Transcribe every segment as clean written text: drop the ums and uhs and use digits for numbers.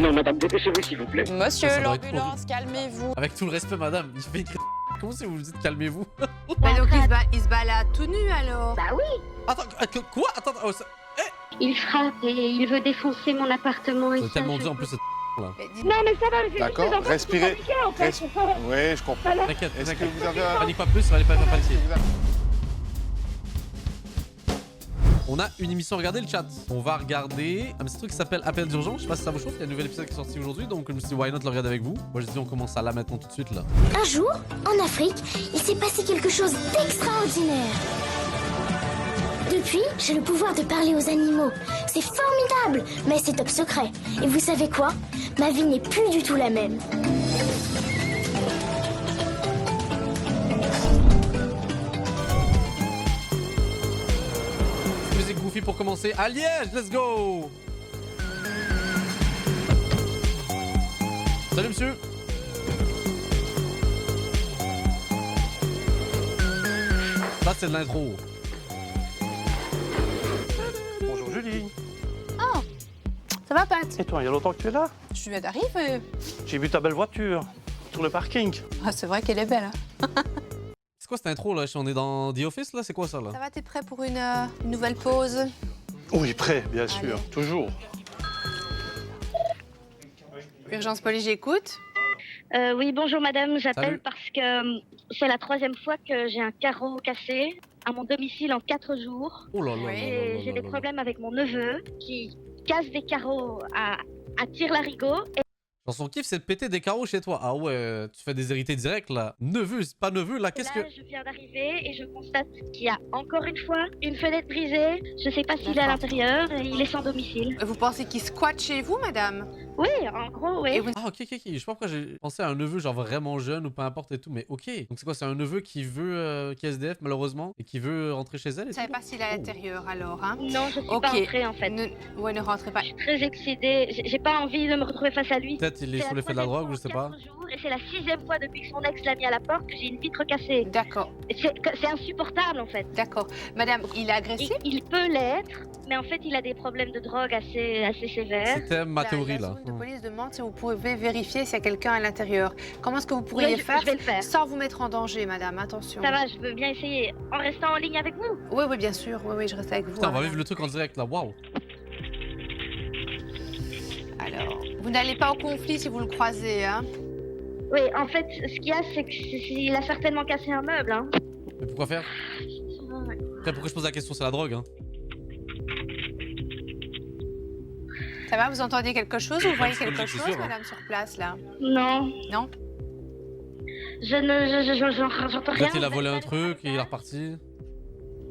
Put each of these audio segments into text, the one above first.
Non, madame, dépêchez-vous, s'il vous plaît. Monsieur, Ça doit être l'ambulance, calmez-vous. Avec tout le respect, madame, il fait écrire. Comment si vous dites calmez-vous? Bah donc il se balade tout nu alors. Bah oui, Attends, quoi? Attends, oh, ça... il frappe et il veut défoncer mon appartement. Et C'est ça, tellement je dur en veux- plus cette là. Mais dis- Non mais ça va, c'est D'accord, les enfants respirez. qui sont fatigués, en fait. Oui, je comprends. T'inquiète, Est-ce que t'inquiète. vous avez un... Panique pas plus, ça va aller pas faire paniquer. On a une émission à regarder, le chat. On va regarder un petit truc qui s'appelle Appel d'urgence. Je sais pas si ça vous chauffe. Il y a un nouvel épisode qui est sorti aujourd'hui. Donc je me suis dit, why not le regarder avec vous. Moi, je dis, on commence à là maintenant tout de suite là. Un jour, en Afrique, il s'est passé quelque chose d'extraordinaire. Depuis, j'ai le pouvoir de parler aux animaux. C'est formidable, mais c'est top secret. Et vous savez quoi? Ma vie n'est plus du tout la même. Musique Goofy pour commencer. À Liège, let's go! Salut monsieur! Ça c'est de l'intro. Bonjour Julie. Ça va Pat? Et toi, il y a longtemps que tu es là? Je viens d'arriver. J'ai vu ta belle voiture sur le parking. Ah, c'est vrai qu'elle est belle. Hein. C'est quoi cette intro là? On est dans The Office là? C'est quoi ça là? Ça va, t'es prêt pour une nouvelle pause? Oui, prêt, bien sûr, Allez. toujours. Urgence police, j'écoute. Oui, bonjour madame, Salut. j'appelle parce que c'est la 3e fois que j'ai un carreau cassé à mon domicile en 4 jours. Oh là là Oui, là là Et là j'ai là des là. problèmes avec mon neveu qui casse des carreaux à tire-larigot. Genre son kiff c'est de péter des carreaux chez toi. Ah ouais, tu fais des hérités directs là. Neveu, c'est pas neveu là, qu'est-ce que... Là, je viens d'arriver et je constate qu'il y a encore une fois une fenêtre brisée. Je sais pas s'il est à D'accord. l'intérieur et il est sans domicile. Vous pensez qu'il squatte chez vous, madame? Oui, en gros, oui. Et vous... Ah ok, ok, ok. Je sais pas pourquoi j'ai pensé à un neveu genre vraiment jeune ou peu importe et tout, mais ok. Donc c'est quoi, c'est un neveu qui veut, qui est SDF malheureusement, et qui veut rentrer chez elle et Vous savez tout? pas s'il est à l'intérieur alors, hein? Non, je suis Ok. pas entrée en fait. Ouais, ne rentrez pas. Je suis très excédée. J'ai pas envie de me retrouver face à lui. Peut-être il est C'est sous la l'effet de la 3e drogue ou fois je sais en pas. 4 jours, et c'est la 6e fois depuis que son ex l'a mis à la porte que j'ai une vitre cassée. D'accord, C'est insupportable en fait. d'accord. Madame, il est agressif? Il peut l'être, mais en fait il a des problèmes de drogue assez sévères. C'était ma théorie La là. zone de police demande si vous pouvez vérifier s'il y a quelqu'un à l'intérieur. Comment est-ce que vous pourriez Oui, faire je vais le faire. sans vous mettre en danger, madame? Attention. Ça va, je veux bien essayer. En restant en ligne avec vous. Oui, oui, bien sûr. Oui, oui, je reste avec vous. Putain, on va hein, vivre le truc en direct là, waouh. Alors, vous n'allez pas au conflit si vous le croisez, hein? Oui, en fait, ce qu'il y a, c'est qu'il a certainement cassé un meuble. Hein. Mais pourquoi faire? Après, pourquoi je pose la question, c'est la drogue hein. Ça va, vous entendez quelque chose? Vous voyez quelque c'est chose, sûr, hein. madame, sur place, là? Non, Non? j'entends rien. Peut-être il a volé un truc et il est reparti.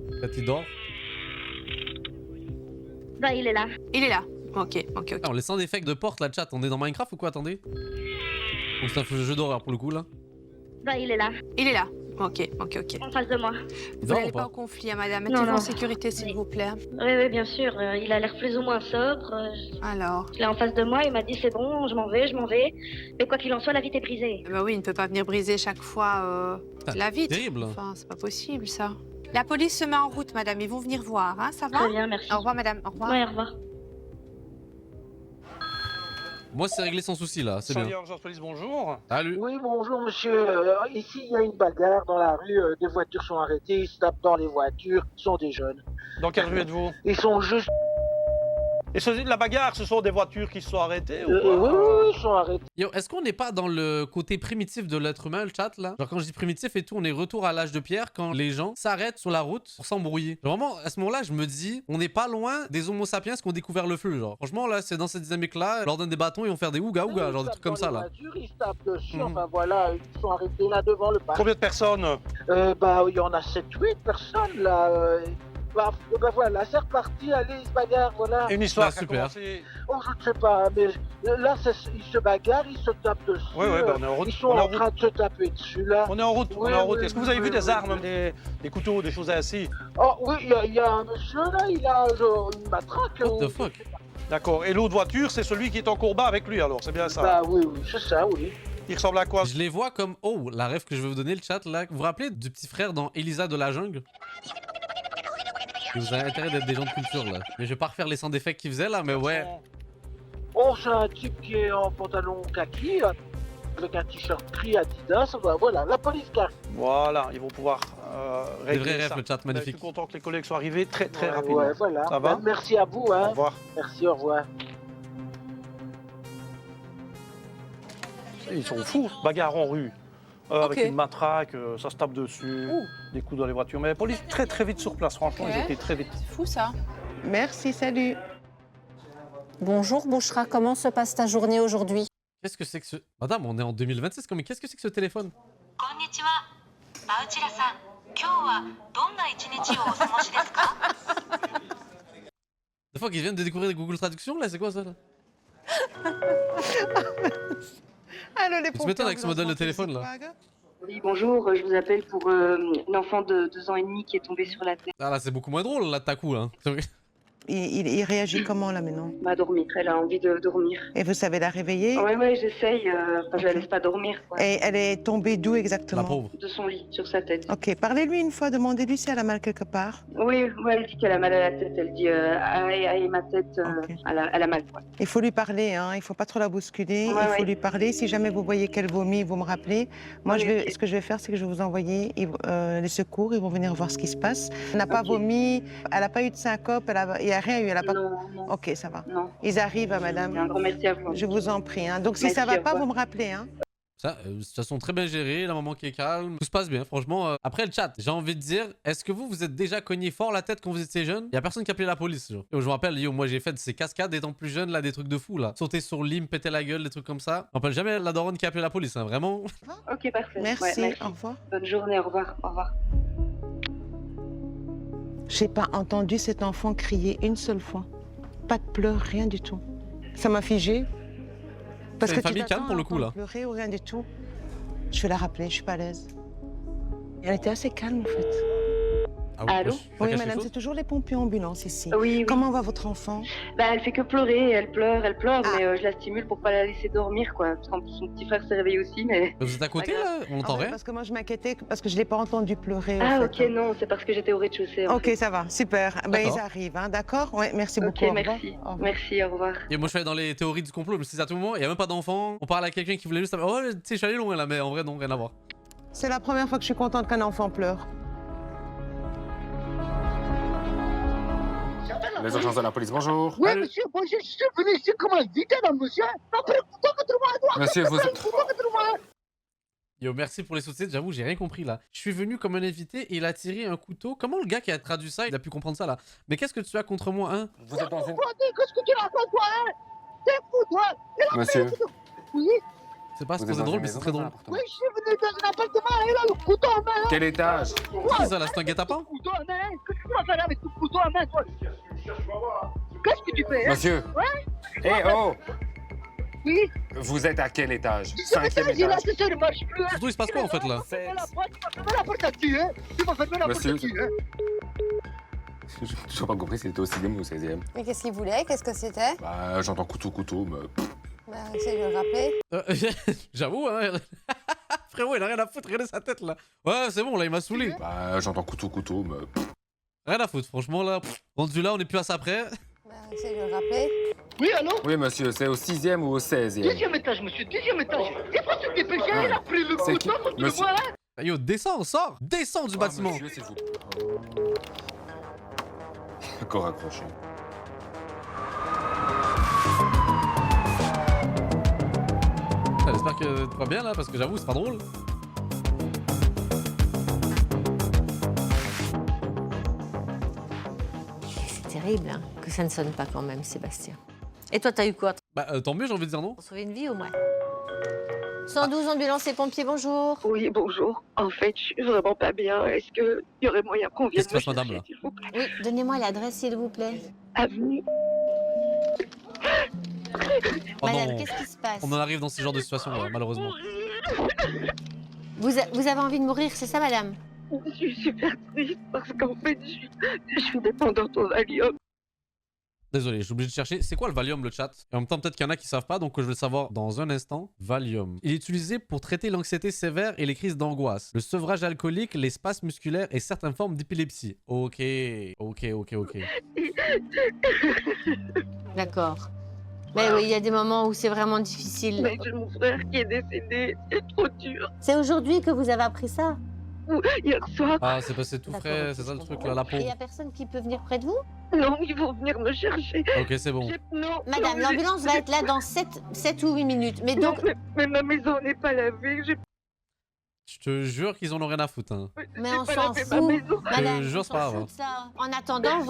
Peut-être il dort. Bah, il est là. Il est là. Ok, ok, ok. Ah, on laisse sans effet de porte la chat, on est dans Minecraft ou quoi? Attendez. Ou c'est un jeu d'horreur pour le coup là. Bah, il est là, Il est là. Ok, ok, ok. en face de moi. Il Vous dort n'allez ou pas pas? au conflit, hein, madame. Non, Mettez-vous non. en sécurité, s'il vous plaît. Oui, oui, bien sûr. Il a l'air plus ou moins sobre. Alors? Je l'ai en face de moi, il m'a dit c'est bon, je m'en vais, je m'en vais. Mais quoi qu'il en soit, la vitre est brisée. Bah oui, il ne peut pas venir briser chaque fois Putain, la vitre. terrible. Enfin, c'est pas possible, ça. La police se met en route, madame. Ils vont venir voir, hein? Ça va? Très bien, merci. Au revoir, madame. Au revoir. Ouais, au revoir. Moi c'est réglé sans souci là, c'est bien. Salut, Urgence Police, bonjour. Salut. Oui, bonjour monsieur. Ici, il y a une bagarre dans la rue. Des voitures sont arrêtées. Ils se tapent dans les voitures. Ce sont des jeunes. Dans quelle rue êtes-vous? Ils sont juste. Et la bagarre, ce sont des voitures qui se sont arrêtées ou Oui, quoi? oui, ils sont arrêtés. Yo, est-ce qu'on n'est pas dans le côté primitif de l'être humain, le chat là? Genre quand je dis primitif et tout, on est retour à l'âge de pierre quand les gens s'arrêtent sur la route pour s'embrouiller. Genre, vraiment, à ce moment-là, je me dis, on n'est pas loin des homo sapiens qui ont découvert le feu, genre. Franchement, là, c'est dans cette dynamique-là, on leur donne des bâtons, ils vont faire des ouga ouga, genre des trucs comme ça là. Ils se tapent dessus. Mhm. Enfin voilà, ils sont arrêtés là devant le parc. Combien de personnes? Bah, il y en a 7-8 personnes là. Bah voilà, c'est reparti. Allez, ils se bagarrent, voilà. Une histoire Ah, qui a super. commencé. Oh, je ne sais pas, mais là, ils se bagarrent, ils se tapent dessus. Oui, oui, on est en route. Ils sont On est en en route. train de se taper dessus là. On est en route, on Oui, est en route. oui, Est-ce que vous avez oui, vu des oui, armes, oui. des couteaux, des choses ainsi? Oh oui, il y a un monsieur là, il a une matraque. What the fuck? D'accord. Et l'autre voiture, c'est celui qui est en combat avec lui, alors, c'est bien ça? Bah oui, oui, c'est ça, oui. Il ressemble à quoi? Je les vois comme, oh, la rêve que je vais vous donner, le chat là. Vous vous rappelez du petit frère dans Elisa de la jungle? Vous avez intérêt d'être des gens de culture là. Mais je vais pas refaire les sans défects qu'il faisait là, mais ouais. Oh, c'est un type qui est en pantalon kaki, avec un t-shirt gris Adidas. Voilà, la police qui arrive. Voilà, ils vont pouvoir Des régler vrais ça. refs, le chat, Je magnifique. suis content que les collègues soient arrivés très Ouais, rapidement. ouais, voilà. Ça va? Merci à vous. Au Hein. revoir. Merci, au revoir. Ils sont fous, bagarre en rue. Avec Ok. une matraque, ça se tape dessus, des coups dans les voitures. Mais la police très vite sur place, franchement, Ok. ils étaient très vite. C'est fou ça. Merci, salut. Bonjour Bouchra, comment se passe ta journée aujourd'hui? Qu'est-ce que c'est que ce... Madame, on est en 2026, mais qu'est-ce que c'est que ce téléphone? こんにちは。バウチラさん、今日はどんな一日をお過ごしですか？ Des fois qu'ils viennent de découvrir Google Traduction, là, c'est quoi ça, là? Allô, les Tu m'étonnes avec ce modèle de téléphone, là. Oui, bonjour, je vous appelle pour une enfant de 2 ans et demi qui est tombée sur la tête. Ah là, c'est beaucoup moins drôle, là, Taku, là. Il réagit comment, là, maintenant? Va dormir, elle a envie de dormir. Et vous savez la réveiller? Ouais, j'essaye, je la laisse pas dormir. Quoi. Et elle est tombée d'où La exactement? pauvre. De son lit, sur sa tête. Ok, parlez-lui une fois, demandez-lui si elle a mal quelque part. Oui, elle dit qu'elle a mal à la tête, elle dit aïe, ma tête, Ok. elle a mal. Quoi. Il faut lui parler, hein. Il faut pas trop la bousculer, Ouais, il faut ouais. lui parler. Si jamais vous voyez qu'elle vomit, vous me rappelez. Moi, Oui, ok. ce que je vais faire, c'est que je vais vous envoyer les secours, ils vont venir voir ce qui se passe. Elle n'a pas Ok. vomi, elle n'a pas eu de syncope, il n'y a rien eu, elle a pas... Non, Ok, ça va. non. Ils arrivent, madame. Un grand merci à vous. Je vous en prie. Hein. Donc, si Merci, ça va au pas, revoir. vous me rappelez. Hein. Ça, situation très bien gérée, la maman qui est calme, tout se passe bien, franchement. Après le chat, j'ai envie de dire, est-ce que vous êtes déjà cogné fort la tête quand vous étiez jeune? Y a personne qui a appelé la police, genre. Et je me rappelle, yo, moi j'ai fait de ces cascades étant plus jeune, là, des trucs de fou, là. Sauter sur l'île, péter la gueule, des trucs comme ça. Je me rappelle jamais la daronne qui a appelé la police, hein, vraiment. Ok, parfait. Merci, Ouais, au revoir. Bonne journée, au revoir. Au revoir. J'ai pas entendu cet enfant crier une seule fois. Pas de pleurs, rien du tout. Ça m'a figé. Parce C'est que une famille tu t'attends calme pour le à coup, entendre là. pleurer ou rien du tout. Je vais la rappeler, je suis pas à l'aise. Elle était assez calme en fait. Ah Allô? wesh, ça Oui, cache madame, quelque c'est chose toujours les pompiers ambulances ici. Oui. Comment va votre enfant? Bah, elle fait que pleurer, elle pleure, Ah. mais je la stimule pour pas la laisser dormir, quoi. Parce qu'en plus, son petit frère s'est réveillé aussi, mais... Mais vous êtes à côté, là? On Ah n'entend ouais, rien? parce que moi je m'inquiétais parce que je l'ai pas entendu pleurer. en Ah, fait. ok, non, c'est parce que j'étais au rez-de-chaussée. en Ok, fait. ça va, super. Ben, D'accord. ils arrivent, hein, d'accord? Oui, merci Ok, beaucoup. Au revoir. merci. Au revoir. Merci, au revoir. Et moi je suis dans les théories du complot, je me suis dit à tout moment, il y a même pas d'enfant. On parle à quelqu'un qui voulait juste. Oh, tu sais, je suis allé loin là, mais en vrai, non, rien à voir. C'est la première fois que je suis contente qu'un enfant pleure. Les urgences de la police, bonjour. Oui, monsieur, moi je suis venu ici comme invité, là, monsieur. Monsieur, vous... Yo, merci pour les sous-titres, j'avoue, j'ai rien compris là. Je suis venu comme un invité et il a tiré un couteau. Comment le gars qui a traduit ça, il a pu comprendre ça là? Mais qu'est-ce que tu as contre moi, hein? Vous êtes dans une... Qu'est-ce que tu racontes, toi, hein? T'es fou, toi. Monsieur, Oui, C'est pas vous êtes supposé dans drôle, une mais c'est maison, très dans un drôle. appartement. oui, je suis venu dans un appartement, et là, le couteau en main. Quel étage? Qui ça là, c'est un guet-apens? Couteau en main. Qu'est-ce que tu vas faire avec ton couteau en main, toi? Qu'est-ce que tu fais, hein? Monsieur. Eh oh! Oui, Vous êtes à quel étage? dixième 5e étage, il a étage. cessé, il marche plus, hein. Surtout, il se passe quoi en fait là? Tu vas fermer la porte, tu vas fermer la porte là-dessus, hein. Tu vas fermer la porte Monsieur. là-dessus, hein. Je n'ai pas compris si c'était au 6e ou au 16e. Mais qu'est-ce qu'il voulait? Qu'est-ce que c'était? Bah, j'entends couteau, mais... Bah, essaye de le rappeler. J'avoue, hein. Frérot, il a rien à foutre, regardez sa tête là. Ouais, c'est bon, là, il m'a saoulé. Bah, j'entends couteau, mais... Rien à foutre, franchement là. Rendu là, on est plus à ça près. Bah, essaye de le rappeler. Oui, allô? Oui, monsieur, c'est au 6e ou au 16e? Deuxième étage, monsieur, deuxième étage. Il faut se dépêcher, Ah. il a pris le C'est couteau qui? contre Monsieur. moi, hein. Yo, descends, sors, descends du bâtiment. Monsieur, s'il vous plaît. Encore accroché. J'espère que tu vas bien là, parce que j'avoue, c'est pas drôle. C'est terrible, hein, que ça ne sonne pas quand même, Sébastien. Et toi, t'as eu quoi? Bah, tant mieux, j'ai envie de dire non. Pour sauver une vie au moins. 112 ambulance et pompiers, bonjour. Oui, bonjour. En fait, je suis vraiment pas bien. Est-ce qu'il y aurait moyen qu'on vienne Qu'est-ce qui se passe, madame, là? s'il vous plaît? Oui, donnez-moi l'adresse, s'il vous plaît. Avenue. Oh Madame, non, qu'est-ce qui se passe? on en arrive dans ce genre de situation là, malheureusement. Vous avez envie de mourir, c'est ça, madame? Je suis super triste parce qu'en fait, je suis dépendante au Valium. Désolé, j'ai oublié de chercher. C'est quoi le Valium, le chat? Et en même temps, peut-être qu'il y en a qui savent pas, donc je vais le savoir dans un instant. Valium. Il est utilisé pour traiter l'anxiété sévère et les crises d'angoisse, le sevrage alcoolique, les spasmes musculaires et certaines formes d'épilepsie. Ok. D'accord. Mais oui, il y a des moments où c'est vraiment difficile. Mais j'ai mon frère qui est décédé, c'est trop dur. C'est aujourd'hui que vous avez appris ça? Hier soir. Ah, c'est passé tout D'accord, frais, ok, c'est ça je le truc comprends. là, la Et il pauvre. y a personne qui peut venir près de vous? Non, ils vont venir me chercher. Ok, c'est bon. Non, Madame, non, l'ambulance va être là dans 7 ou 8 minutes. Mais donc, mais ma maison n'est pas lavée. Je te jure qu'ils en ont rien à foutre. Hein. mais j'ai on pas s'en lavé fout. ma maison. Madame, jure, on c'est pas s'en grave. fout de ça.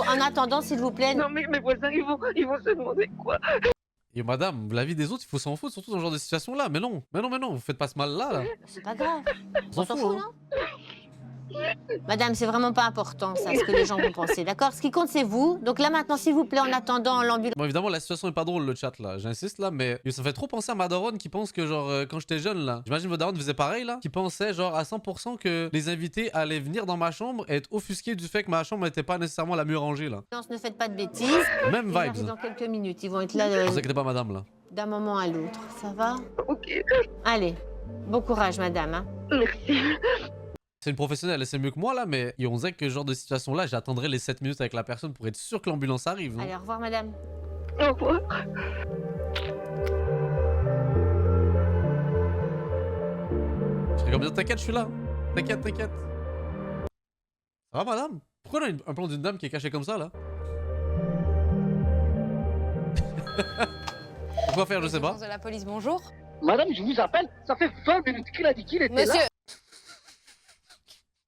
En attendant, s'il vous plaît. Non, mais mes voisins, ils vont se demander quoi. Et madame, la vie des autres, il faut s'en foutre, surtout dans ce genre de situation là. Mais non, vous faites pas ce mal là. C'est pas grave. On s'en fout, hein. non? Madame, c'est vraiment pas important, ça, ce que les gens vont penser, d'accord? Ce qui compte, c'est vous. Donc là, maintenant, s'il vous plaît, en attendant l'ambulance... Bon, évidemment, la situation est pas drôle, le chat là. J'insiste là, mais ça fait trop penser à ma daronne qui pense que, genre, quand j'étais jeune là, j'imagine votre daronne faisait pareil là, qui pensait, genre, à 100% que les invités allaient venir dans ma chambre et être offusqués du fait que ma chambre n'était pas nécessairement la mieux rangée là. Ne faites pas de bêtises. Même Ils arrivent vibes. dans quelques minutes. Ils vont être là Ne vous inquiétez pas, madame là. d'un moment à l'autre. Ça va? Ok. Allez, bon courage, madame. Hein. Merci. C'est une professionnelle, elle sait mieux que moi là, mais on sait que ce genre de situation là, j'attendrai les 7 minutes avec la personne pour être sûr que l'ambulance arrive. Non? Allez, au revoir, madame. Au revoir. Je serais comme dire, t'inquiète, je suis là. T'inquiète. Ça va, madame? Pourquoi on a un plan d'une dame qui est cachée comme ça là? Pourquoi faire, je sais pas. De la police, bonjour. Madame, je vous appelle, ça fait 20 minutes qu'il a dit qu'il était là.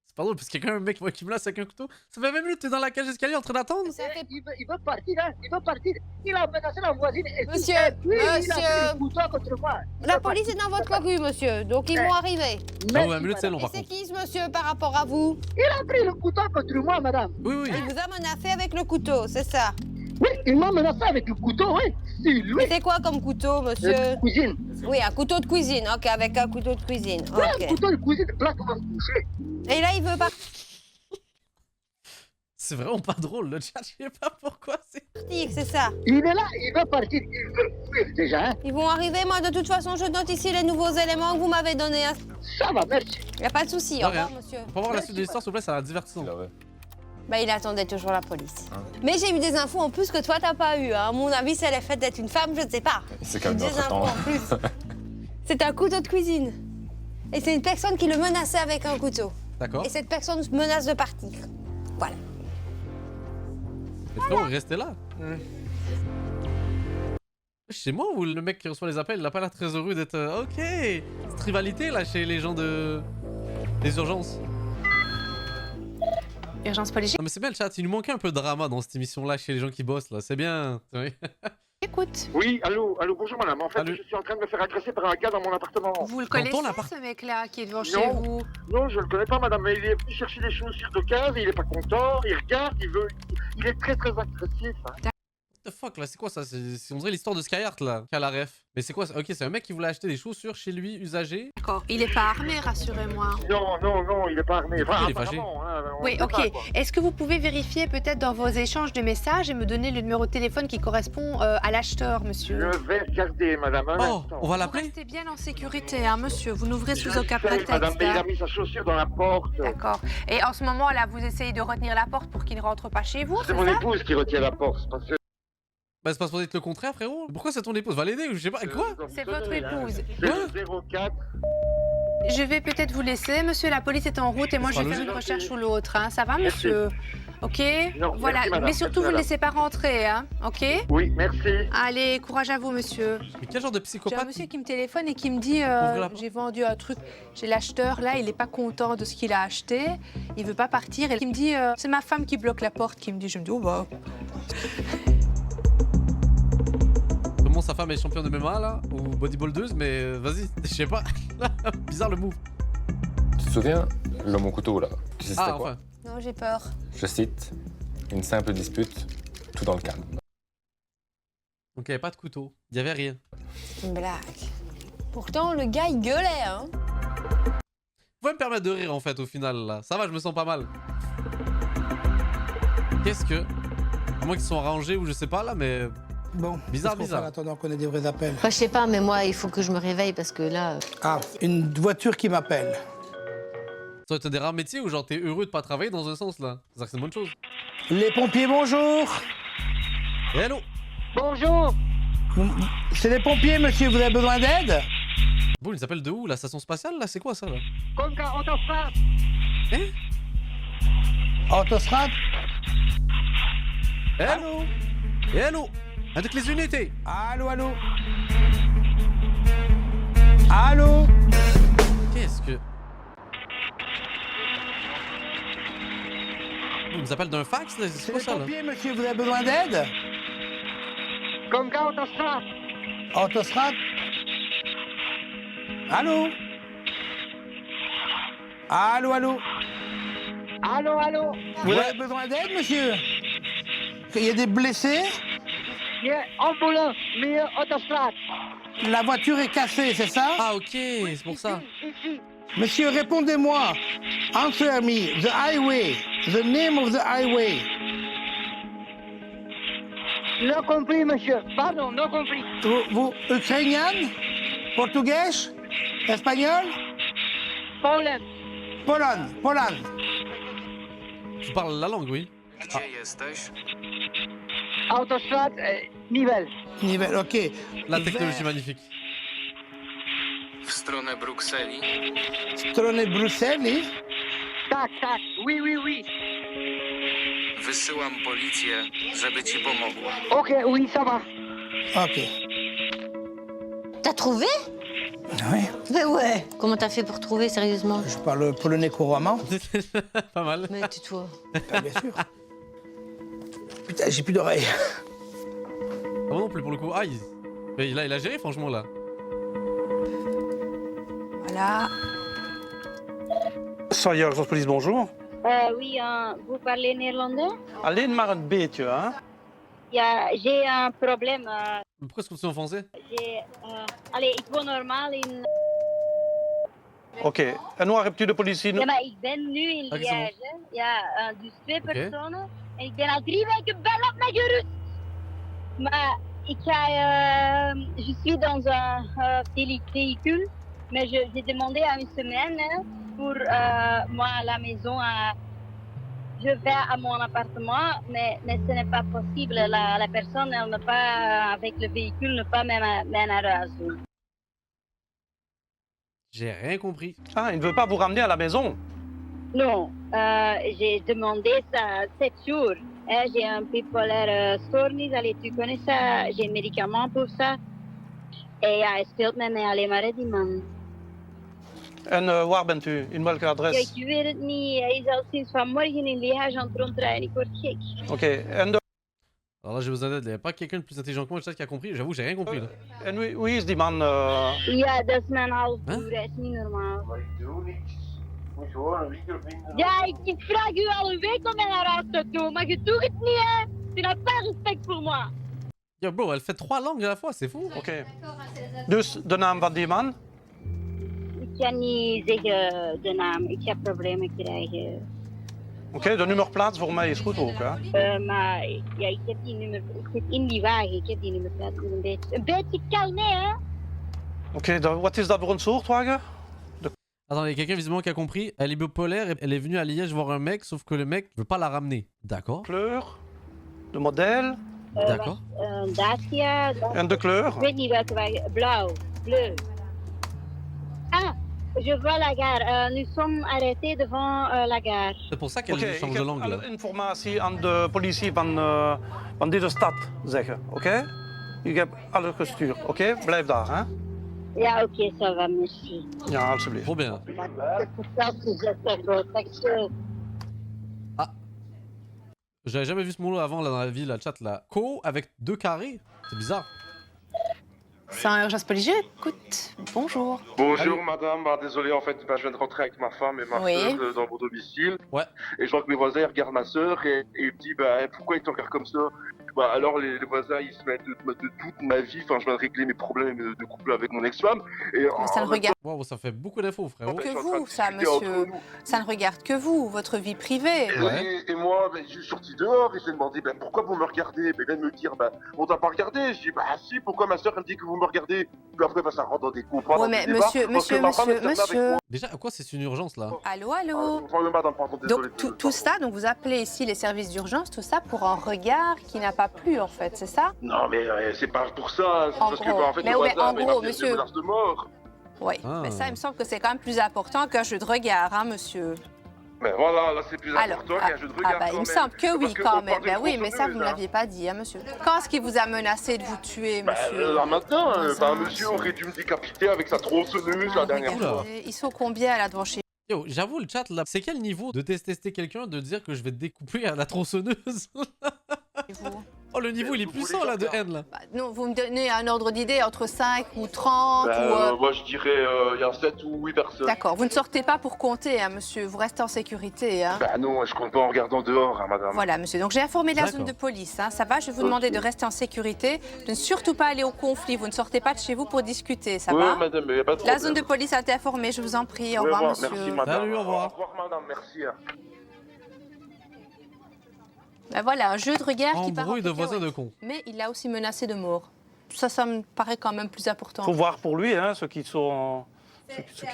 C'est pas drôle parce qu'il y a quand même un mec qui me laisse avec un couteau. Ça fait 20 minutes, t'es dans la cage d'escalier en train d'attendre. Il veut partir, hein, il veut partir. Il a menacé la voisine. Et Monsieur, puis, il a monsieur. pris le couteau contre moi. La police est dans votre rue, monsieur, donc ils vont arriver. Ah, 20 minutes, c'est long Et par c'est contre. qui ce monsieur par rapport à vous? Il a pris le couteau contre moi, madame. Oui. Il vous a menacé avec le couteau, c'est ça? Oui, il m'a menacé avec le couteau, oui. C'est lui. Et c'est quoi comme couteau, monsieur? Cuisine. Oui, un couteau de cuisine, ok, avec un couteau de cuisine. Oui, Ok. un couteau de cuisine, là, on va se coucher. Et là, il veut partir, C'est vraiment pas drôle le chat, je sais pas pourquoi c'est. c'est ça? Il est là, il veut partir, il veut fuir déjà. Hein. Ils vont arriver, moi de toute façon, je note ici les nouveaux éléments que vous m'avez donnés. Hein. Ça va, merci. Y a pas de souci, au revoir, monsieur. Pour voir la suite de l'histoire, s'il vous plaît, ça a l'air divertissant. Bah, il attendait toujours la police. Mais j'ai eu des infos en plus que toi, t'as pas eu. Hein. À mon avis, c'est le fait d'être une femme, je ne sais pas. C'est quand même Des notre infos temps. en plus. C'est un couteau de cuisine. Et c'est une personne qui le menaçait avec un couteau. D'accord. Et cette personne menace de partir. Voilà. Et frérot, restez là. Chez moi où le mec qui reçoit les appels, il a pas l'air très heureux d'être. Ok, cette rivalité là chez les gens de. des urgences. Urgence politique. Non mais c'est bien le chat, il nous manquait un peu de drama dans cette émission là chez les gens qui bossent là, c'est bien. Écoute. Oui, allô, bonjour madame. En fait, je suis en train de me faire agresser par un gars dans mon appartement. Vous le connaissez, ce mec-là qui est devant chez Non. vous? Non, je le connais pas, madame, mais il est venu chercher des chaussures de 15 et il est pas content, il regarde, il est très agressif. Hein. What the fuck là, c'est quoi ça? On dirait l'histoire de Skyheart là, qui a la ref. Mais c'est quoi ça? Ok, c'est un mec qui voulait acheter des chaussures chez lui, usagées. D'accord. Il est pas armé, rassurez-moi. Non, il est pas armé. Enfin, Il est fâché. Oui, ok. Est-ce que vous pouvez vérifier peut-être dans vos échanges de messages et me donner le numéro de téléphone qui correspond à l'acheteur, monsieur? Je vais regarder, madame. Un instant. On va Vous l'appeler? restez bien en sécurité, hein, monsieur. Vous n'ouvrez sous aucun sais, prétexte. madame, mais il a hein. mis sa chaussure dans la porte. D'accord. Et en ce moment, là, vous essayez de retenir la porte pour qu'il ne rentre pas chez vous, C'est c'est mon ça? épouse qui retient la porte, parce que... Bah c'est pas supposé être le contraire frérot. Pourquoi c'est ton épouse? Va l'aider ou je sais pas. Quoi? C'est votre épouse. C'est le 04. Je vais peut-être vous laisser, monsieur. La police est en route et moi, je vais faire une recherche ou l'autre. Hein. Ça va, monsieur? Ok. Non, voilà. merci, madame. Mais surtout, vous ne laissez pas rentrer, hein. Ok? Oui, merci. Allez, courage à vous, monsieur. Mais quel genre de J'ai un psychopathe? monsieur qui me téléphone et qui me dit j'ai vendu un truc chez l'acheteur, là, il n'est pas content de ce qu'il a acheté, il veut pas partir. Et il me dit c'est ma femme qui bloque la porte qui me dit. Je me dis oh bah. Comment sa femme est championne de MMA là? Ou bodybuildeuse, mais vas-y, je sais pas. Bizarre le move. Tu te souviens, l'homme au couteau là? Tu sais c'était quoi? Enfin. Non, j'ai peur. Je cite, une simple dispute, tout dans le calme. Donc il n'y avait pas de couteau, il y avait rien. C'est une blague. Pourtant, le gars, il gueulait, hein. Vous pouvez me permettre de rire en fait au final là. Ça va, je me sens pas mal. Qu'est-ce que... À moins qu'ils sont rangés ou je sais pas là, mais... Bon, bizarre. En attendant qu'on ait des vrais appels. Enfin, je sais pas, mais moi, il faut que je me réveille parce que là... Ah, une voiture qui m'appelle. Ça t'as des rares métiers où genre t'es heureux de pas travailler dans un sens là. C'est-à-dire que c'est une bonne chose. Les pompiers, bonjour. Hello. Bonjour. C'est les pompiers, monsieur, vous avez besoin d'aide? Bon, ils appellent de où? La station spatiale, là? C'est quoi ça, là? Autostrade. Hein? Autostrade? Allô? Allô? Avec les unités! Allô, allô? Allô? Qu'est-ce que... Ils nous appellent d'un fax, là? C'est quoi ça, là? Pompiers, monsieur, vous avez besoin d'aide? Autostrade. Autostrade? Allô? Allô, allô? Allô, allô. Vous avez besoin d'aide, monsieur? Il y a des blessés? Ambulance, mais autostrade. La voiture est cassée, c'est ça? Ah, ok, c'est pour ça. Ici. Monsieur, répondez-moi. Answer me. The highway. The name of the highway. Non compris, monsieur. Pardon, non compris. Vous ukrainien? Portugais? Espagnol? Pologne. Pologne. Pologne. Tu parles la langue, oui. Autostrade, Nivelles. Nivelles, ok. La technologie magnifique. W stronę Brukseli. Stronę Brukseli? Tak, tak. Oui, oui, oui. Wysyłam policję, żeby ci pomogła. Ok, oui, ça va. Ok. T'as trouvé? Oui. Mais ouais. Comment t'as fait pour trouver, sérieusement? Je parle polonais couramment. Pas mal. Mais tais-toi. Bien sûr. Putain, j'ai plus d'oreilles. Ah bon, non plus pour le coup. Ah, mais il a géré, franchement, là. Voilà. Sawyer, police, bonjour. Oui, vous parlez néerlandais? Alleen maar een beetje, hè? J'ai un problème. Pourquoi est-ce qu'on se fait en français? Allez, ik woon normaal in... Oké, en hoe hebt u de politie... Ja, maar ik ben nu in Ok, Liège. c'est Ja, dus 2 Oké. personen. En ik ben al 3 weken bel op mij gerust. Maar ik ga... je suis dans un véhicule. Mais j'ai demandé à une semaine pour moi à la maison. Je vais à mon appartement, mais ce n'est pas possible. La personne, elle n'est pas avec le véhicule, n'est pas même à la maison. J'ai rien compris. Ah, il ne veut pas vous ramener à la maison? Non, j'ai demandé ça 7 jours. J'ai un bipolaire stoornis, allez, tu connais ça, j'ai un médicament pour ça. Et hij speelt met mij alleen maar, hè, die man. En waar bent u? In welk adres? Ja, ik weet het niet, hij is al sinds vanmorgen in Liège aan het rondrijden, ik word gek. Oké, en de... Alors là, j'ai besoin d'aide. Il n'y a pas quelqu'un de plus intelligent que moi, qui a compris. J'avoue, j'ai rien compris, là. En wie is die man? Ja, dat is mijn halfbroer, hij is niet normaal. Ja, ik vraag u al een week om mij naar huis te doen, maar je doet het niet, hè. Tu n'as pas respect pour moi. Yo, bro, elle fait 3 langues à la fois, c'est fou. Oké. Dus de naam van die man? Ik kan niet zeggen de naam, ik ga problemen krijgen. Oké, de nummerplaats voor mij is goed ook, hè? Maar ja, ik heb die nummer, ik zit in die wagen, ik heb die nummerplaats een beetje kalmé, hè? Oké, wat is dat voor een soort wagen? Attends, il y a quelqu'un visiblement qui a compris. Elle est bipolaire et elle est venue à Liège voir un mec, sauf que le mec veut pas la ramener. D'accord. Kleur, de model. D'accord. Dacia. En de kleur? Ik weet niet welke wagen. Blauw. Bleu. Ah, je vois la gare. Nous sommes arrêtés devant la gare. C'est pour ça qu'elle Oké, change ik de heb langue, là. alle informatie aan de politie van deze stad zeggen, oké? Ik heb alles gestuurd, oké? Blijf daar, hè? Ja, oké, ça va, merci. Ja, alsjeblieft. Trop bien. C'est pour ça que j'étais parce que... J'avais jamais vu ce mot-là avant là, dans la vie, la chat là. Co avec 2 carrés. C'est bizarre. C'est un urgence policier, écoute, bonjour. Bonjour madame, désolé en fait, je viens de rentrer avec ma femme et ma Oui. soeur dans mon domicile. Ouais. Et je vois que mes voisins ils regardent ma soeur et ils me disent pourquoi ils te regardent comme ça. Alors les voisins ils se mettent de toute ma vie, enfin je viens de régler mes problèmes de couple avec mon ex-femme. Et Ça le regarde. Waouh, ça fait beaucoup d'infos, frérot. Que vous, ça, monsieur. Ça ne regarde que vous, votre vie privée. Et moi, je suis sorti dehors et j'ai demandé pourquoi vous me regardez. Il vient de me dire on t'a pas regardé. Je dis si, pourquoi ma soeur elle me dit que vous me regardez. Puis après ça rentre dans des coups. Ouais, mais monsieur. Déjà, à quoi c'est une urgence là? Allô, allô. Madame, pardon, désolé. Donc tout ça, donc vous appelez ici les services d'urgence, tout ça pour un regard qui n'a pas plu en fait, c'est ça? Non mais c'est pas pour ça. C'est parce que en fait mais le oui, voisin en gros, m'a monsieur. des menaces de mort. Oui, mais ça, il me semble que c'est quand même plus important qu'un jeu de regard, hein, monsieur. Mais voilà, là c'est plus important qu'un jeu de regard. Il me semble que oui, quand même. Ben oui, mais ça, vous ne l'aviez pas dit, hein, monsieur. Quand est-ce qu'il vous a menacé de vous tuer, monsieur? Là maintenant, monsieur aurait dû me décapiter avec sa tronçonneuse la dernière fois. Ils sont combien là devant chez Yo, j'avoue, le chat là, c'est quel niveau de détester quelqu'un de dire que je vais te découper à la tronçonneuse? Oh, le niveau il est puissant là de haine là. Non, vous me donnez un ordre d'idée entre 5 ou 30 Moi je dirais il y a 7 ou 8 personnes. D'accord, vous ne sortez pas pour compter, hein, monsieur, vous restez en sécurité. Hein. Non, je compte pas en regardant dehors, hein, madame. Voilà, monsieur, donc j'ai informé la zone de police, hein. Ça va, je vais vous demander de rester en sécurité, de ne surtout pas aller au conflit, vous ne sortez pas de chez vous pour discuter, ça va? Oui, madame, il n'y a pas de problème. La zone de police a été informée, je vous en prie, au revoir, monsieur. Merci, madame. Salut, au revoir. Au revoir, madame, merci. Ben voilà, un jeu de regard qui part en Embrouille de voisins de cons. Mais il l'a aussi menacé de mort. Ça me paraît quand même plus important. Il faut voir pour lui, hein, ce qui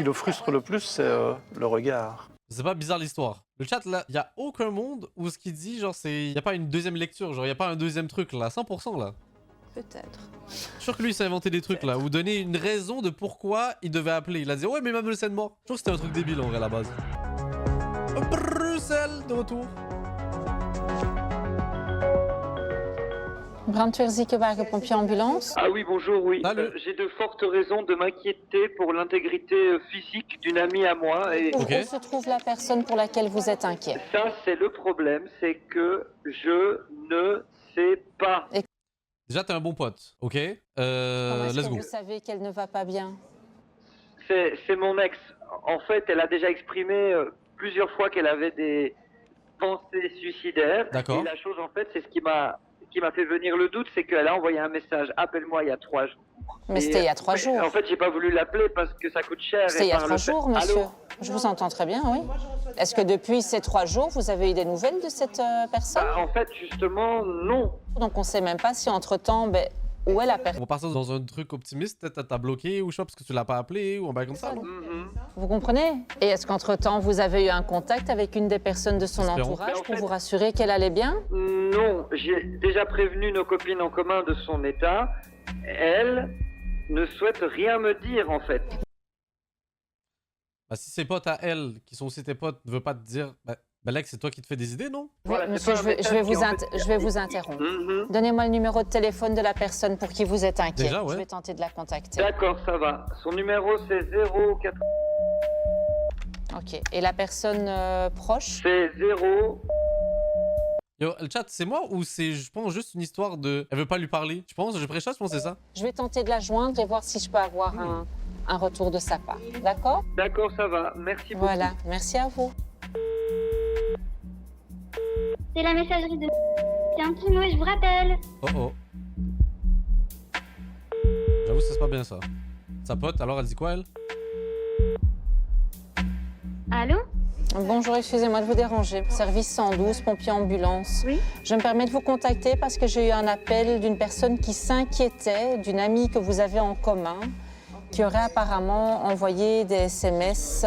le frustre le plus, c'est le regard. C'est pas bizarre l'histoire. Le chat là, il y a aucun monde où ce qu'il dit, genre, il y a pas une deuxième lecture, genre, il y a pas un deuxième truc là, 100% là. Peut-être. Je suis sûr que lui, il s'est inventé des trucs là, ou donner une raison de pourquoi il devait appeler. Il a dit, ouais, mais même le scène mort. Je trouve que c'était un truc débile en vrai à la base. Bruxelles, de retour. Brandweerziekenwagen pompier ambulance. Ah oui, bonjour, oui. J'ai de fortes raisons de m'inquiéter pour l'intégrité physique d'une amie à moi. Et... Où se trouve la personne pour laquelle vous êtes inquiet? Ça, c'est le problème, c'est que je ne sais pas. Déjà, t'es un bon pote, ok? Comment est-ce Let's que go. vous savez qu'elle ne va pas bien? C'est mon ex. En fait, elle a déjà exprimé plusieurs fois qu'elle avait des pensées suicidaires. D'accord. Et la chose, en fait, c'est ce qui m'a fait venir le doute, c'est qu'elle a envoyé un message « Appelle-moi il y a 3 jours ». Mais c'était il y a 3 jours. En fait, j'ai pas voulu l'appeler parce que ça coûte cher. C'était il y a 3 jours, monsieur. Allô? Je vous entends très bien, oui. Est-ce que depuis ces 3 jours, vous avez eu des nouvelles de cette personne? En fait, justement, non. Donc on sait même pas si entre-temps, où est la personne? On va partir dans un truc optimiste, peut-être t'as bloqué ou je sais pas parce que tu l'as pas appelé ou un bail comme ça. Non Vous comprenez? Et est-ce qu'entre-temps, vous avez eu un contact avec une des personnes de son Espérons. entourage pour vous rassurer qu'elle allait bien? Non, j'ai déjà prévenu nos copines en commun de son état. Elle ne souhaite rien me dire, en fait. Bah, si ses potes à elle, qui sont aussi tes potes, ne veulent pas te dire, l'ex, c'est toi qui te fais des idées, non? Voilà, monsieur, je vais vous interrompre. Donnez-moi le numéro de téléphone de la personne pour qui vous êtes inquiet. Déjà, ouais. Je vais tenter de la contacter. D'accord, ça va. Son numéro, c'est 04... Ok. Et la personne proche? C'est 0... Yo, le chat, c'est moi ou c'est, je pense, juste une histoire de... Elle veut pas lui parler? Tu penses? Je préchasse, je pense que c'est ça. Je vais tenter de la joindre et voir si je peux avoir un retour de sa part. D'accord? D'accord, ça va. Merci beaucoup. Voilà. Merci à vous. C'est la messagerie de... C'est un petit mot, je vous rappelle. Oh oh. J'avoue, c'est pas bien ça. Sa pote, alors elle dit quoi, elle? Allô? Bonjour, excusez-moi de vous déranger. Service 112, pompier ambulance. Oui. Je me permets de vous contacter parce que j'ai eu un appel d'une personne qui s'inquiétait d'une amie que vous avez en commun, qui aurait apparemment envoyé des SMS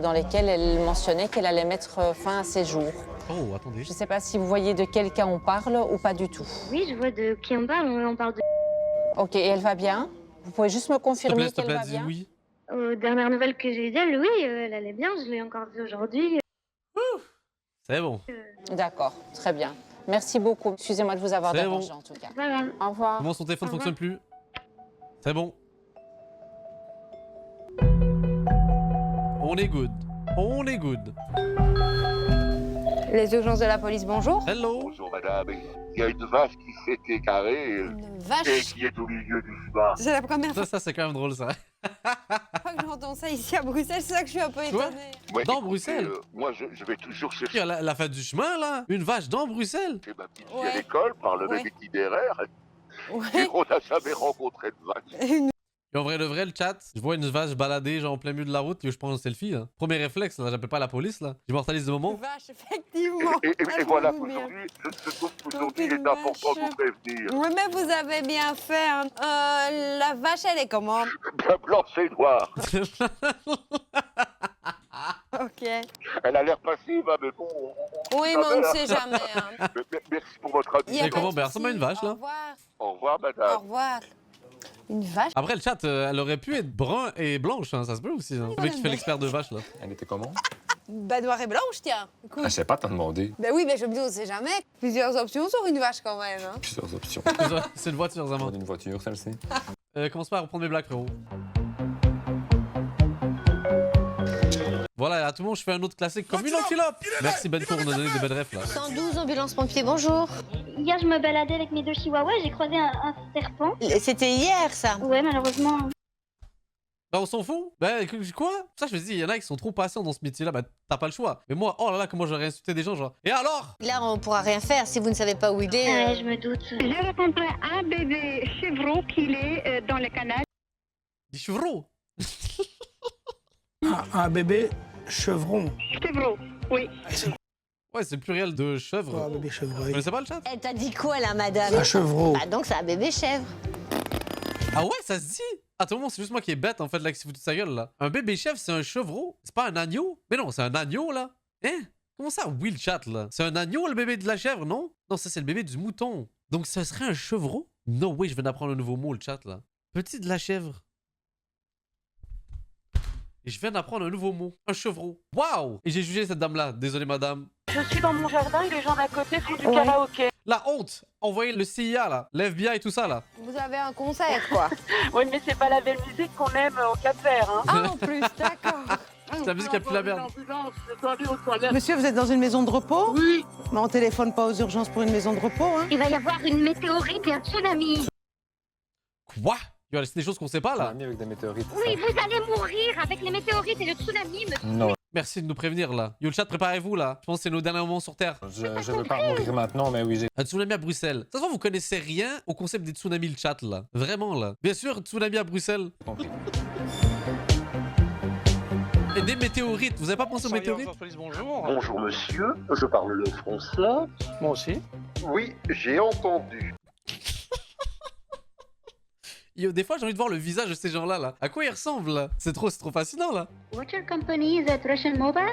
dans lesquels elle mentionnait qu'elle allait mettre fin à ses jours. Oh, attendez. Je ne sais pas si vous voyez de quel cas on parle ou pas du tout. Oui, je vois de qui on parle de... Ok, et elle va bien? Vous pouvez juste me confirmer qu'elle va bien? Oui. Aux dernières nouvelles que j'ai eues d'elle, oui, elle allait bien, je l'ai encore vue aujourd'hui. C'est bon. D'accord, très bien. Merci beaucoup. Excusez-moi de vous avoir dérangé en tout cas. Au revoir. Comment son téléphone ne fonctionne plus? C'est bon. On est good. On est good. Les urgences de la police, bonjour. Hello. Bonjour madame, il y a une vache qui s'est écarrée vache? et qui est au milieu du chemin. C'est la première fois Ça c'est quand même drôle ça. que j'entends ça ici à Bruxelles, c'est ça que je suis un peu étonnée. Ouais, Dans écoutez, Bruxelles moi je vais toujours chercher la fête du chemin là. Une vache dans Bruxelles. ma petite fille à l'école par le même itinéraire. Ouais. Et on n'a jamais rencontré de vache. Et en vrai, le vrai, le chat, je vois une vache balader genre en plein milieu de la route et je prends un selfie. Hein. Premier réflexe, là, j'appelle pas la police, là. J'immortalise le moment. Vache, effectivement. Et voilà, aujourd'hui, je trouve qu'aujourd'hui, il est important de vous prévenir. Oui, mais vous avez bien fait. Hein. La vache, elle est comment? Bien blanche et noire. Ok. Elle a l'air passive, hein, mais bon... Oui, mais on ne sait jamais. Hein. Merci pour votre avis. Mais comment, ben, ça ressemble à une vache, là. Au revoir. Au revoir, madame. Au revoir. Une vache? Après, le chat, elle aurait pu être brun et blanche, hein, ça se peut aussi. Hein. Le mec qui fait l'expert de vache, là. Elle était comment? Bah, noire et blanche, tiens. Ah, je sais pas, t'as demandé. Ben oui, mais je me dis, on sait jamais. Plusieurs options sur une vache, quand même. Hein. Plusieurs options. C'est une voiture, Zaman. Une voiture, celle-ci. Commence pas à reprendre mes blagues, frérot. Voilà, à tout le monde, je fais un autre classique comme une antilope. Merci Ben pour nous donner des belles refs, là. 112, ambulance pompier, bonjour. Hier, je me baladais avec mes 2 chihuahuas, j'ai croisé un serpent. C'était hier, ça. Ouais, malheureusement. Bah on s'en fout. Bah quoi? Ça je me dis, il y en a qui sont trop patients dans ce métier-là, bah t'as pas le choix. Mais moi, oh là là, comment j'aurais insulté des gens genre. Et alors? Là, on pourra rien faire si vous ne savez pas où il est. Ouais, je me doute. J'ai rencontré un bébé chevreau qui est dans le canal. Des chevreaux? Un bébé chevron. Chevreau, oui. Ouais, c'est le pluriel de chèvre. Un bébé chevreuil. Vous connaissez pas le chat? Elle t'a dit quoi, là, madame? Un chevreau. Bah, donc c'est un bébé chèvre. Ah ouais, ça se dit? Attends, c'est juste moi qui est bête en fait là qui se fout de sa gueule là. Un bébé chèvre, c'est un chevreau? C'est pas un agneau? Mais non, c'est un agneau là. Hein? Comment ça, oui, le chat là? C'est un agneau le bébé de la chèvre, non? Non, ça c'est le bébé du mouton. Donc ça serait un chevreau? Non, oui, je viens d'apprendre un nouveau mot, le chat là. Petit de la chèvre. Et je viens d'apprendre un nouveau mot. Un chevreau. Waouh! Et j'ai jugé cette dame là. Désolé madame. Je suis dans mon jardin et les gens d'à côté font du karaoké. La honte! Envoyez le CIA là. L'FBI et tout ça là. Vous avez un concert, quoi. Oui, mais c'est pas la belle musique qu'on aime en cas de verre, hein. Ah, en plus, d'accord. C'est la musique qui a plus la merde. Monsieur, vous êtes dans une maison de repos? Oui. Mais on téléphone pas aux urgences pour une maison de repos, hein? Il va y avoir une météorite et un tsunami. Quoi? C'est des choses qu'on sait pas là. Avec des météorites. Oui, vous allez mourir avec les météorites et le tsunami, monsieur. Non. Merci de nous prévenir là. Yo le chat, préparez-vous là. Je pense que c'est nos derniers moments sur Terre. Je veux pas mourir maintenant, mais oui, j'ai... Un tsunami à Bruxelles. Ça se voit, vous connaissez rien au concept des tsunamis le chat là. Vraiment là. Bien sûr, tsunami à Bruxelles. Et des météorites. Vous avez pas pensé aux météorites? Bonjour. Bonjour monsieur, je parle le français. Moi aussi. Oui, j'ai entendu. Yo, des fois, j'ai envie de voir le visage de ces gens-là là. À quoi ils ressemblent là? C'est trop fascinant là. What's your company? Is that Russian Mobile?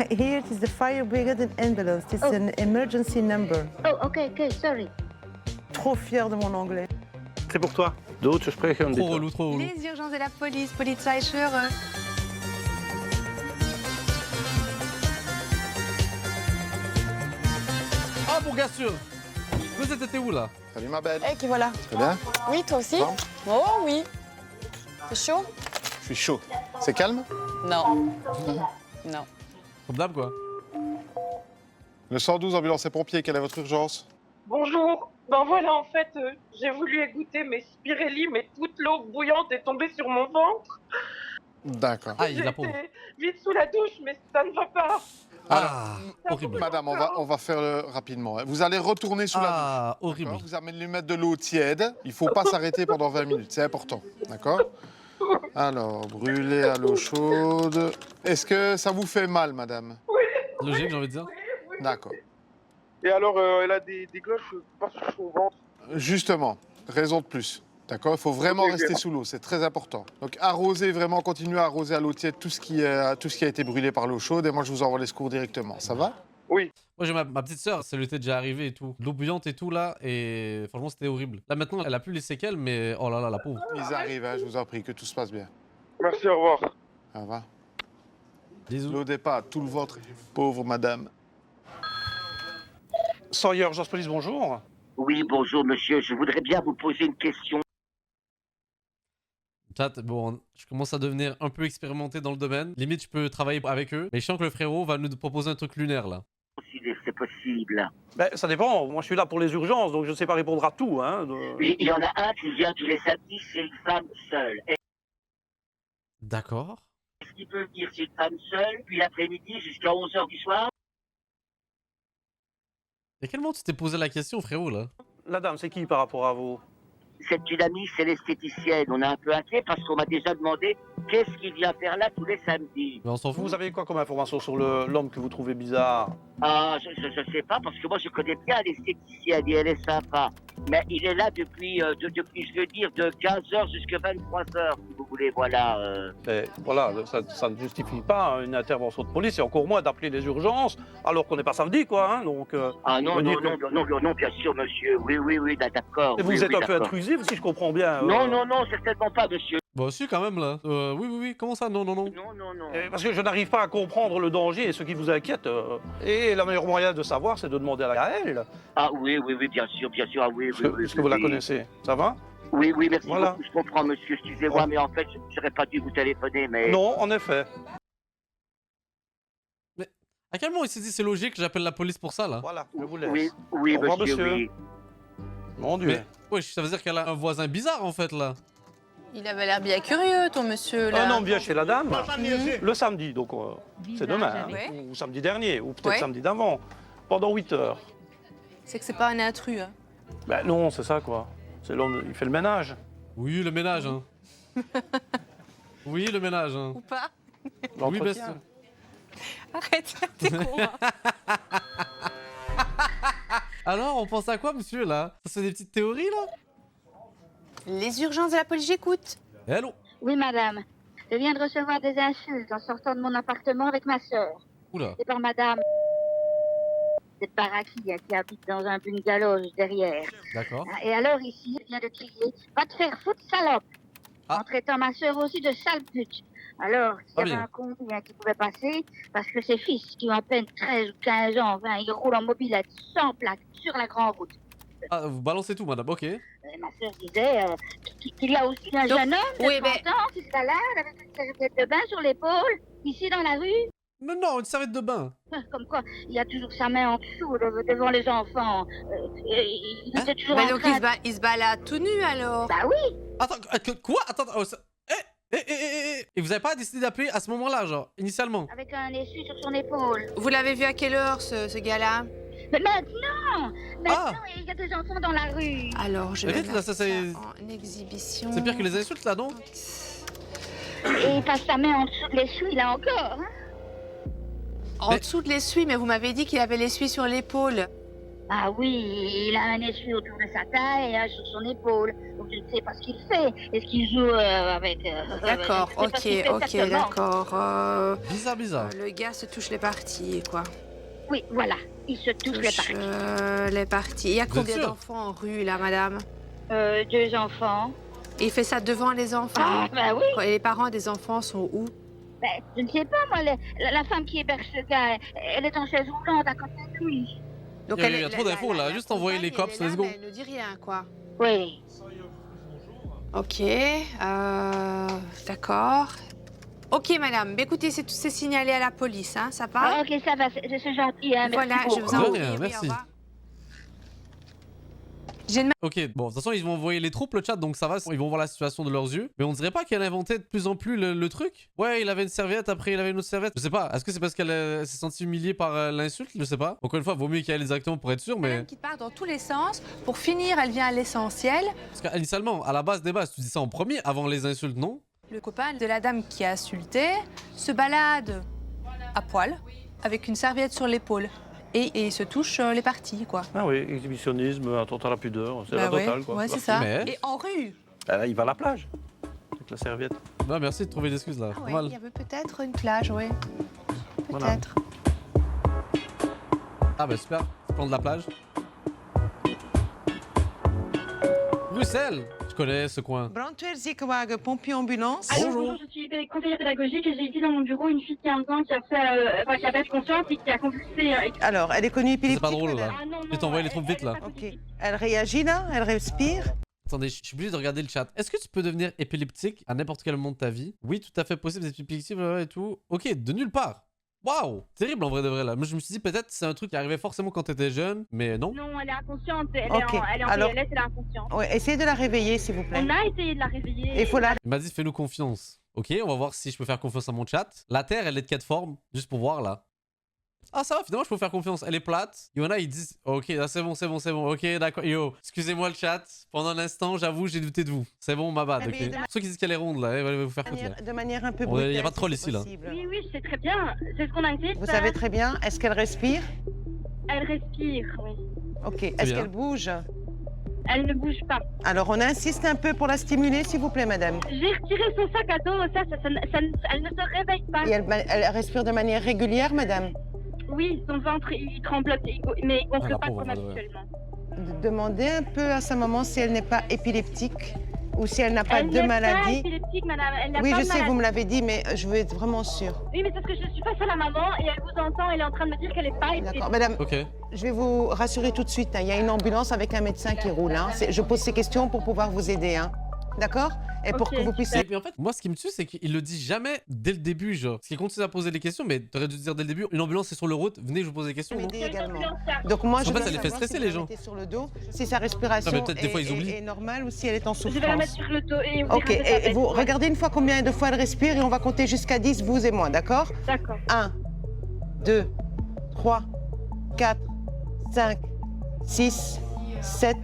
Here it is the fire brigade in ambulance. It's an emergency number. Oh, okay, sorry. Trop fier de mon anglais. C'est pour toi. D'autres sprechen Trop relou, trop relou. Les urgences de la police, Polizeischere. Ah, pour gars sûr. Vous étiez où là? Salut ma belle. Eh, qui voilà. Tu vas bien? Oui, toi aussi? Oh oui. C'est chaud? Je suis chaud. C'est calme? Non. Non. Comme d'hab quoi. Le 112, ambulance et pompiers, quelle est votre urgence? Bonjour. Ben voilà, en fait, j'ai voulu égoutter mes Spirelli, mais toute l'eau bouillante est tombée sur mon ventre. D'accord. Ah, il J'ai la pauvre. été vite sous la douche, mais ça ne va pas. Ah, horrible. Madame, on va faire rapidement. Vous allez retourner sous la douche. Ah, horrible. Vous allez lui mettre de l'eau tiède. Il ne faut pas s'arrêter pendant 20 minutes. C'est important. D'accord? Alors, brûler à l'eau chaude. Est-ce que ça vous fait mal, madame? Logique, j'ai envie de dire. D'accord. Et alors, elle a des cloches pas sur son ventre. Justement, raison de plus. D'accord? Il faut vraiment rester sous l'eau, c'est très important. Donc arroser, vraiment continuer à arroser à l'eau tiède tout ce qui a été brûlé par l'eau chaude et moi je vous envoie les secours directement. Ça va? Oui. Moi j'ai ma petite sœur, ça lui était déjà arrivé et tout. De l'eau bouillante et tout là, et franchement c'était horrible. Là maintenant elle a plus les séquelles, mais oh là là, la pauvre. Ils arrivent, hein, je vous en prie, que tout se passe bien. Merci, au revoir. Ça va? Bisous. L'eau des pas, tout le ventre. Pauvre madame. Sawyer, urgence police, bonjour. Oui, bonjour monsieur, je voudrais bien vous poser une question. Chat, bon, je commence à devenir un peu expérimenté dans le domaine. Limite, je peux travailler avec eux. Mais je sens que le frérot va nous proposer un truc lunaire, là. C'est possible. Ben, ça dépend. Moi, je suis là pour les urgences, donc je ne sais pas répondre à tout. Hein. Oui, il y en a un qui vient tous les samedis, c'est une femme seule. D'accord. Est-ce qu'il peut venir, c'est une femme seule, puis l'après-midi jusqu'à 11h du soir? Et à quel moment tu t'es posé la question, frérot, là? La dame, c'est qui par rapport à vous? C'est une amie, c'est l'esthéticienne. On est un peu inquiet parce qu'on m'a déjà demandé qu'est-ce qu'il vient faire là tous les samedis. Mais on s'en fout. Vous avez quoi comme information sur l'homme que vous trouvez bizarre? Ah, je sais pas, parce que moi je connais bien l'esthéticienne et elle est sympa. Mais il est là depuis, je veux dire, de 15h jusqu'à 23h, si vous voulez, voilà. Et voilà, ça ne justifie pas une intervention de police, et encore moins d'appeler les urgences, alors qu'on n'est pas samedi, quoi, hein, donc... Ah non, bien sûr, monsieur, oui, d'accord. Et vous êtes un peu intrusif, si je comprends bien. Non, certainement pas, monsieur. Bah si, quand même, là. Oui, comment ça? Non. Non. Parce que je n'arrive pas à comprendre le danger et ce qui vous inquiète. Et le meilleur moyen de savoir, c'est de demander à elle. Ah oui, bien sûr, ah oui. Est-ce que vous la connaissez? Ça va? Oui, merci beaucoup, je comprends, monsieur, excusez-moi, mais en fait, je n'aurais pas dû vous téléphoner, mais... Non, en effet. Mais à quel moment il s'est dit c'est logique que j'appelle la police pour ça, là? Voilà, je vous laisse. Oui, Au revoir, monsieur. oui. Mon Dieu. Mais, wesh, ça veut dire qu'elle a un voisin bizarre, en fait, là. Il avait l'air bien curieux, ton monsieur, là. Un homme vient chez la dame le samedi, donc c'est demain, hein, ouais. ou samedi dernier, ou peut-être Ouais. samedi d'avant, pendant 8 heures. C'est que c'est pas un intrus, hein. Ben non, c'est ça, quoi. C'est l'homme, il fait le ménage. Oui, le ménage, hein. Oui, le ménage, hein. Ou pas? Oui, bien sûr. L'entretien. Arrête, t'es con, hein. Alors, on pense à quoi, monsieur, là? Ça, c'est des petites théories, là? Les urgences de la police, j'écoute. Hello. Oui, madame. Je viens de recevoir des insultes en sortant de mon appartement avec ma sœur. Oula. C'est par madame cette baraquille qui habite dans un bungalow juste derrière. D'accord. Et alors ici, elle vient de crier « Va te faire foutre, salope !» en traitant ma sœur aussi de sale pute. Alors, s'il y avait un combi qui pouvait passer, parce que ses fils, qui ont à peine 13 ou 15 ans, ils roulent en mobilette sans plaque sur la grande route. Ah, vous balancez tout, madame, ok. Ma sœur disait qu'il y a aussi un jeune homme de 30 ans qui se balade avec une serviette de bain sur l'épaule, ici dans la rue. Mais non, une serviette de bain. Comme quoi, il a toujours sa main en dessous devant les enfants. Il était toujours Bah en donc train il se balade tout nu, alors. Bah oui. Attends, quoi? Attends, et vous avez pas décidé d'appeler à ce moment-là, genre, initialement? avec un essuie sur son épaule. Vous l'avez vu à quelle heure, ce gars-là? Mais maintenant, il y a des enfants dans la rue. Alors, je vais Vite, là, mettre ça, ça c'est... en exhibition. C'est pire que les insultes, là, non? Et il passe sa main en dessous de l'essuie, là encore. Hein. En dessous de l'essuie, mais vous m'avez dit qu'il avait l'essuie sur l'épaule. Ah oui, il a un essuie autour de sa taille et un sur son épaule. Donc je ne sais pas ce qu'il fait. Est-ce qu'il joue avec... D'accord, ok, d'accord. Bizarre. Le gars se touche les parties, quoi. Oui, voilà, il se touche les parties. Les parties. Il y a Vous êtes combien sûr d'enfants en rue, là, madame? 2 enfants. Et il fait ça devant les enfants? Ah, bah oui. Et les parents des enfants sont où? Ben, je ne sais pas, moi, la femme qui héberge ce gars, elle est en chaise roulante à côté de lui. Donc Il y a trop d'infos, là. Juste envoyer les cops, let's go. Elle ne dit rien, quoi. Oui. Ok, d'accord. Ok, madame. Mais écoutez, c'est signalé à la police, hein, ça va? Ah, ok, ça va, c'est gentil, hein, Voilà, merci je beaucoup. vous en De rien, prie. merci. Oui, au revoir. Ok, bon, de toute façon, ils vont envoyer les troupes, le chat, donc ça va, ils vont voir la situation de leurs yeux. Mais on dirait pas qu'elle inventait de plus en plus le truc? Ouais, il avait une serviette, après il avait une autre serviette. Je sais pas, est-ce que c'est parce qu'elle s'est sentie humiliée par l'insulte? Je sais pas. Encore une fois, vaut mieux qu'elle aille directement pour être sûr, mais... Qui part dans tous les sens. Pour finir, elle vient à l'essentiel. Parce qu'initialement, à la base des bases, tu dis ça en premier, avant les insultes, non? Le copain de la dame qui a insulté se balade à poil, avec une serviette sur l'épaule. Et il se touche les parties, quoi. Ah oui, exhibitionnisme, attentat à la pudeur, c'est la ouais. totale, quoi. Ouais, c'est ça. Mais- Et en rue. Il va à la plage, avec la serviette. Non, merci de trouver l'excuse, là. Ah Pas ouais, mal. il y avait peut-être une plage, oui. Voilà. Peut-être. Ah bah super, plan de la plage. Bruxelles, je connais ce coin. Brandweer Ziekenwagen, pompier ambulance. Allô, bonjour, je suis conseillère pédagogique et j'ai ici dans mon bureau une fille de 15 ans qui a fait, qui a perdu conscience et qui a convulsé. Alors, elle est connue épileptique. C'est pas drôle, là. Ah, non, Je vais t'envoyer les troupes vite, là. Ok. Elle réagit là, elle respire. Attendez, je suis obligé de regarder le chat. Est-ce que tu peux devenir épileptique à n'importe quel moment de ta vie? Oui, tout à fait possible, d'être épileptique et tout. Ok, de nulle part. Waouh, terrible en vrai de vrai là. Moi je me suis dit peut-être c'est un truc qui arrivait forcément quand t'étais jeune, mais non. Non, elle est inconsciente, elle Ok. est en Alors- PLS, elle est inconsciente. Ouais, essayez de la réveiller, s'il vous plaît. On a essayé de la réveiller. Il faut la... Il m'a dit fais-nous confiance. Ok, on va voir si je peux faire confiance à mon chat. La Terre elle est de quelle forme? Juste pour voir là. Ah, ça va, finalement, je peux vous faire confiance. Elle est plate. Il y en a, ils disent, ok, là, c'est bon. Ok, d'accord. Yo, excusez-moi le chat. Pendant l'instant, j'avoue, j'ai douté de vous. C'est bon, ma bad, ok. Ceux qui disent qu'elle est ronde, là, elle va vous faire foutre, là. De manière un peu Il brutale. n'y a pas de troll ici, là. Oui, oui, je sais très bien. C'est ce qu'on a dit. Vous savez très bien. Est-ce qu'elle respire? Elle respire, oui. Ok. Est-ce qu'elle bouge? Elle ne bouge pas. Alors, on insiste un peu pour la stimuler, s'il vous plaît, madame. J'ai retiré son sac à dos, elle ne se réveille pas. Et elle respire de manière régulière, madame? Oui, son ventre, il tremble, mais il gonfle pas comme habituellement. Demandez un peu à sa maman si elle n'est pas épileptique ou si elle n'a pas de maladie. Elle n'est pas épileptique, madame. Elle n'a Oui, pas je de sais, maladie. vous me l'avez dit, mais je veux être vraiment sûre. Oui, mais c'est parce que je suis face à la maman et elle vous entend, elle est en train de me dire qu'elle n'est pas épileptique. D'accord, madame, je vais vous rassurer tout de suite. Hein. Il y a une ambulance avec un médecin qui roule. Hein. Je pose ces questions pour pouvoir vous aider. Hein. D'accord? Et pour que vous puissiez... Mais en fait, moi, ce qui me tue, c'est qu'il le dit jamais dès le début, genre. Parce qu'il continue à poser des questions, mais t'aurais dû dire dès le début, une ambulance est sur le route, venez, je vous pose des questions. Non également. Donc moi, je en fait, veux ça les fait savoir stresser, si les vous la gens. mettez sur le dos, si sa respiration mais peut-être des fois, ils oublient. est normale ou si elle est en souffrance. Je vais la mettre sur le dos et ouvrir Ok, un peu sa et tête. vous regardez une fois combien de fois elle respire et on va compter jusqu'à 10, vous et moi, d'accord? D'accord. 1, 2, 3, 4, 5, 6, 7,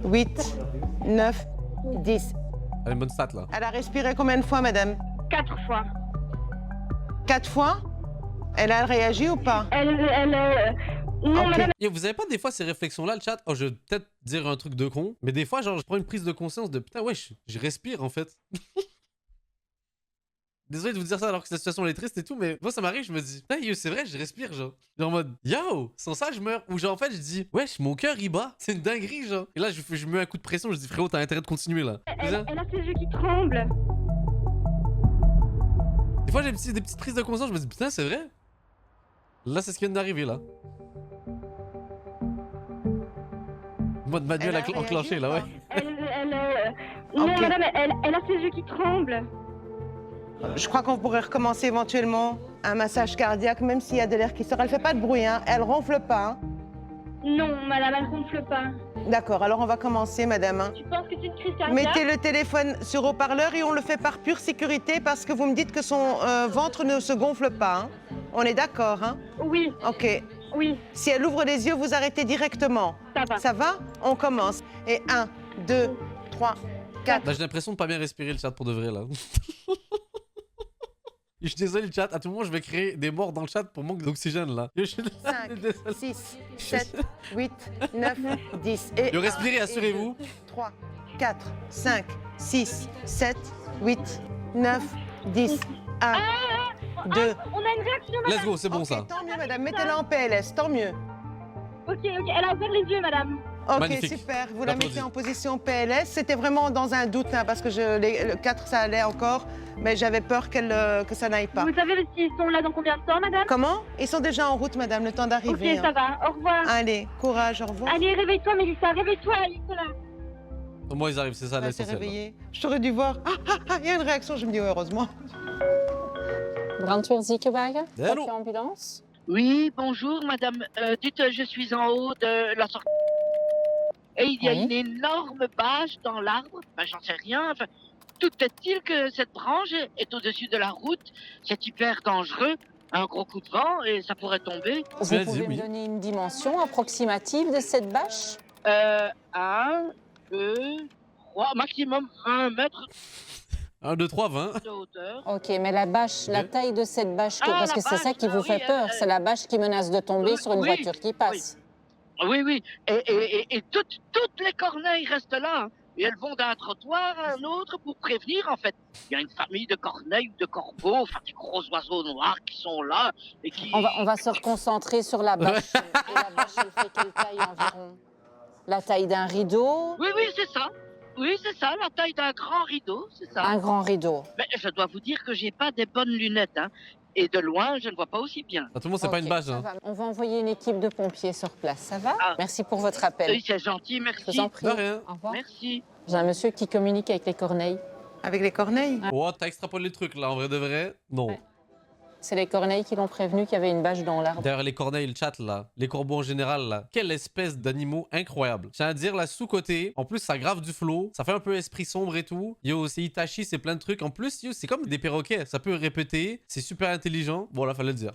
8, 9, 10. Elle a une bonne stat, là. Elle a respiré combien de fois, madame? 4 fois. 4 fois? Elle a réagi ou pas? Non, madame. Et vous avez pas des fois ces réflexions-là, le chat? Oh, je vais peut-être dire un truc de con, mais des fois, genre, je prends une prise de conscience de putain, ouais, je respire en fait. Désolé de vous dire ça alors que la situation elle est triste et tout, mais moi ça m'arrive, je me dis, putain, yo, c'est vrai, je respire, genre. Genre en mode, yo, sans ça, je meurs. Ou genre en fait, je dis, wesh, mon cœur il bat, c'est une dinguerie, genre. Et là, je mets un coup de pression, je dis, frérot, t'as intérêt de continuer là. Elle a ses yeux qui tremblent. Des fois, j'ai des petites prises de conscience, je me dis, putain, c'est vrai. Là, c'est ce qui vient d'arriver là. Mode manuel enclenché là, ouais. Non, madame, elle a ses yeux qui tremblent. Je crois qu'on pourrait recommencer éventuellement un massage cardiaque, même s'il y a de l'air qui sort. Elle fait pas de bruit, hein. Elle ronfle pas. Hein. Non, madame, elle ronfle pas. D'accord, alors on va commencer, madame. Hein. Tu penses que c'est une crise cardiaque? Mettez le téléphone sur haut-parleur et on le fait par pure sécurité parce que vous me dites que son ventre ne se gonfle pas. Hein. On est d'accord, hein? Oui. Ok. Oui. Si elle ouvre les yeux, vous arrêtez directement. Ça va. Ça va? On commence. Et 1, 2, 3, 4. Bah, j'ai l'impression de pas bien respirer le chat pour de vrai là. Je suis désolé le chat, à tout moment je vais créer des morts dans le chat pour manque d'oxygène là. 5, 6, 7, 8, 9, 10. Et Yo, respirez, assurez-vous. 3, 4, 5, 6, 7, 8, 9, 10. 1, 2. On a une réaction, madame. Let's go, c'est bon ça. Tant mieux, madame. Mettez-la en PLS, tant mieux. Ok, elle a ouvert les yeux, madame. Ok, magnifique. super. Vous la mettez en position PLS. C'était vraiment dans un doute, hein, parce que le 4, ça allait encore, mais j'avais peur que ça n'aille pas. Vous savez s'ils sont là dans combien de temps, madame? Comment? Ils sont déjà en route, madame, le temps d'arriver. Ok, ça va. Au revoir. Allez, courage, au revoir. Allez, réveille-toi, Mélissa. Réveille-toi, Nicolas. Au moins ils arrivent, c'est ça Elle s'est l'essentiel. réveillée. Je t'aurais dû voir. Il y a une réaction. Je me dis, oh, heureusement. Brandweer Ziekenwagen, Allô? ambulance. Oui, bonjour madame. Dites, je suis en haut de la sortie. Et il y a Oui. une énorme bâche dans l'arbre. Ben, j'en sais rien. Enfin, tout est-il que cette branche est au-dessus de la route. C'est hyper dangereux. Un gros coup de vent et ça pourrait tomber. Vous pouvez me donner une dimension approximative de cette bâche? 1, 2, 3, maximum 20 mètres 1, 2, 3, 20. de hauteur. Ok, mais la bâche, la taille de cette bâche, Ah, parce la que c'est ça bâche, qui vous oui, fait peur, c'est la bâche qui menace de tomber oui, sur une oui, voiture qui passe. Oui, oui. Et toutes les corneilles restent là. Hein. Et elles vont d'un trottoir à un autre pour prévenir, en fait. Il y a une famille de corneilles ou de corbeaux, enfin des gros oiseaux noirs qui sont là et qui... On va se reconcentrer sur la bâche. Et la bâche, elle fait quelle taille environ? La taille d'un rideau? Oui, c'est ça. Oui, c'est ça, la taille d'un grand rideau, c'est ça. Un grand rideau. Mais je dois vous dire que j'ai pas des bonnes lunettes, hein. Et de loin, je ne vois pas aussi bien. À tout le monde, c'est pas une bâche. Hein. On va envoyer une équipe de pompiers sur place, ça va? Merci pour votre appel. Oui, c'est gentil, merci. Je vous en prie. De rien. Au revoir. Merci. J'ai un monsieur qui communique avec les corneilles. Avec les corneilles? Oh, t'as extrapolé le truc là, en vrai de vrai? Non. Ouais. C'est les corneilles qui l'ont prévenu qu'il y avait une bâche dans l'arbre. D'ailleurs, les corneilles, le chat là, les corbeaux en général là, quelle espèce d'animaux incroyables. J'ai à dire, là, sous-côté, en plus, ça grave du flow, ça fait un peu esprit sombre et tout. Yo, c'est Itachi, c'est plein de trucs. En plus, yo, c'est comme des perroquets, ça peut répéter, c'est super intelligent. Bon, là, fallait le dire.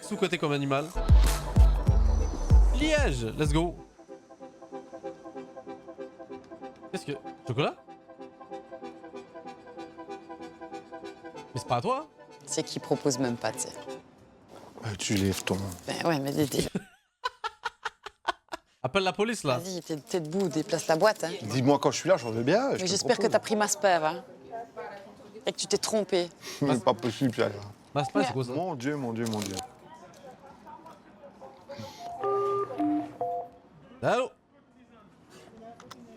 sous-coté comme animal. Liège, let's go. Qu'est-ce que... Chocolat? Mais c'est pas à toi? C'est qu'il propose même pas, tu sais. Tu lèves ton... Ben ouais, mais Dédé. Appelle la police, là. Vas-y, t'es debout, déplace ta boîte. Hein. Dis-moi quand je suis là, j'en veux bien. Mais j'espère que t'as pris Masper, hein. Et que tu t'es trompé. C'est pas possible, ça. Masper, c'est quoi ça? Mon Dieu, mon Dieu, mon Dieu. Allô?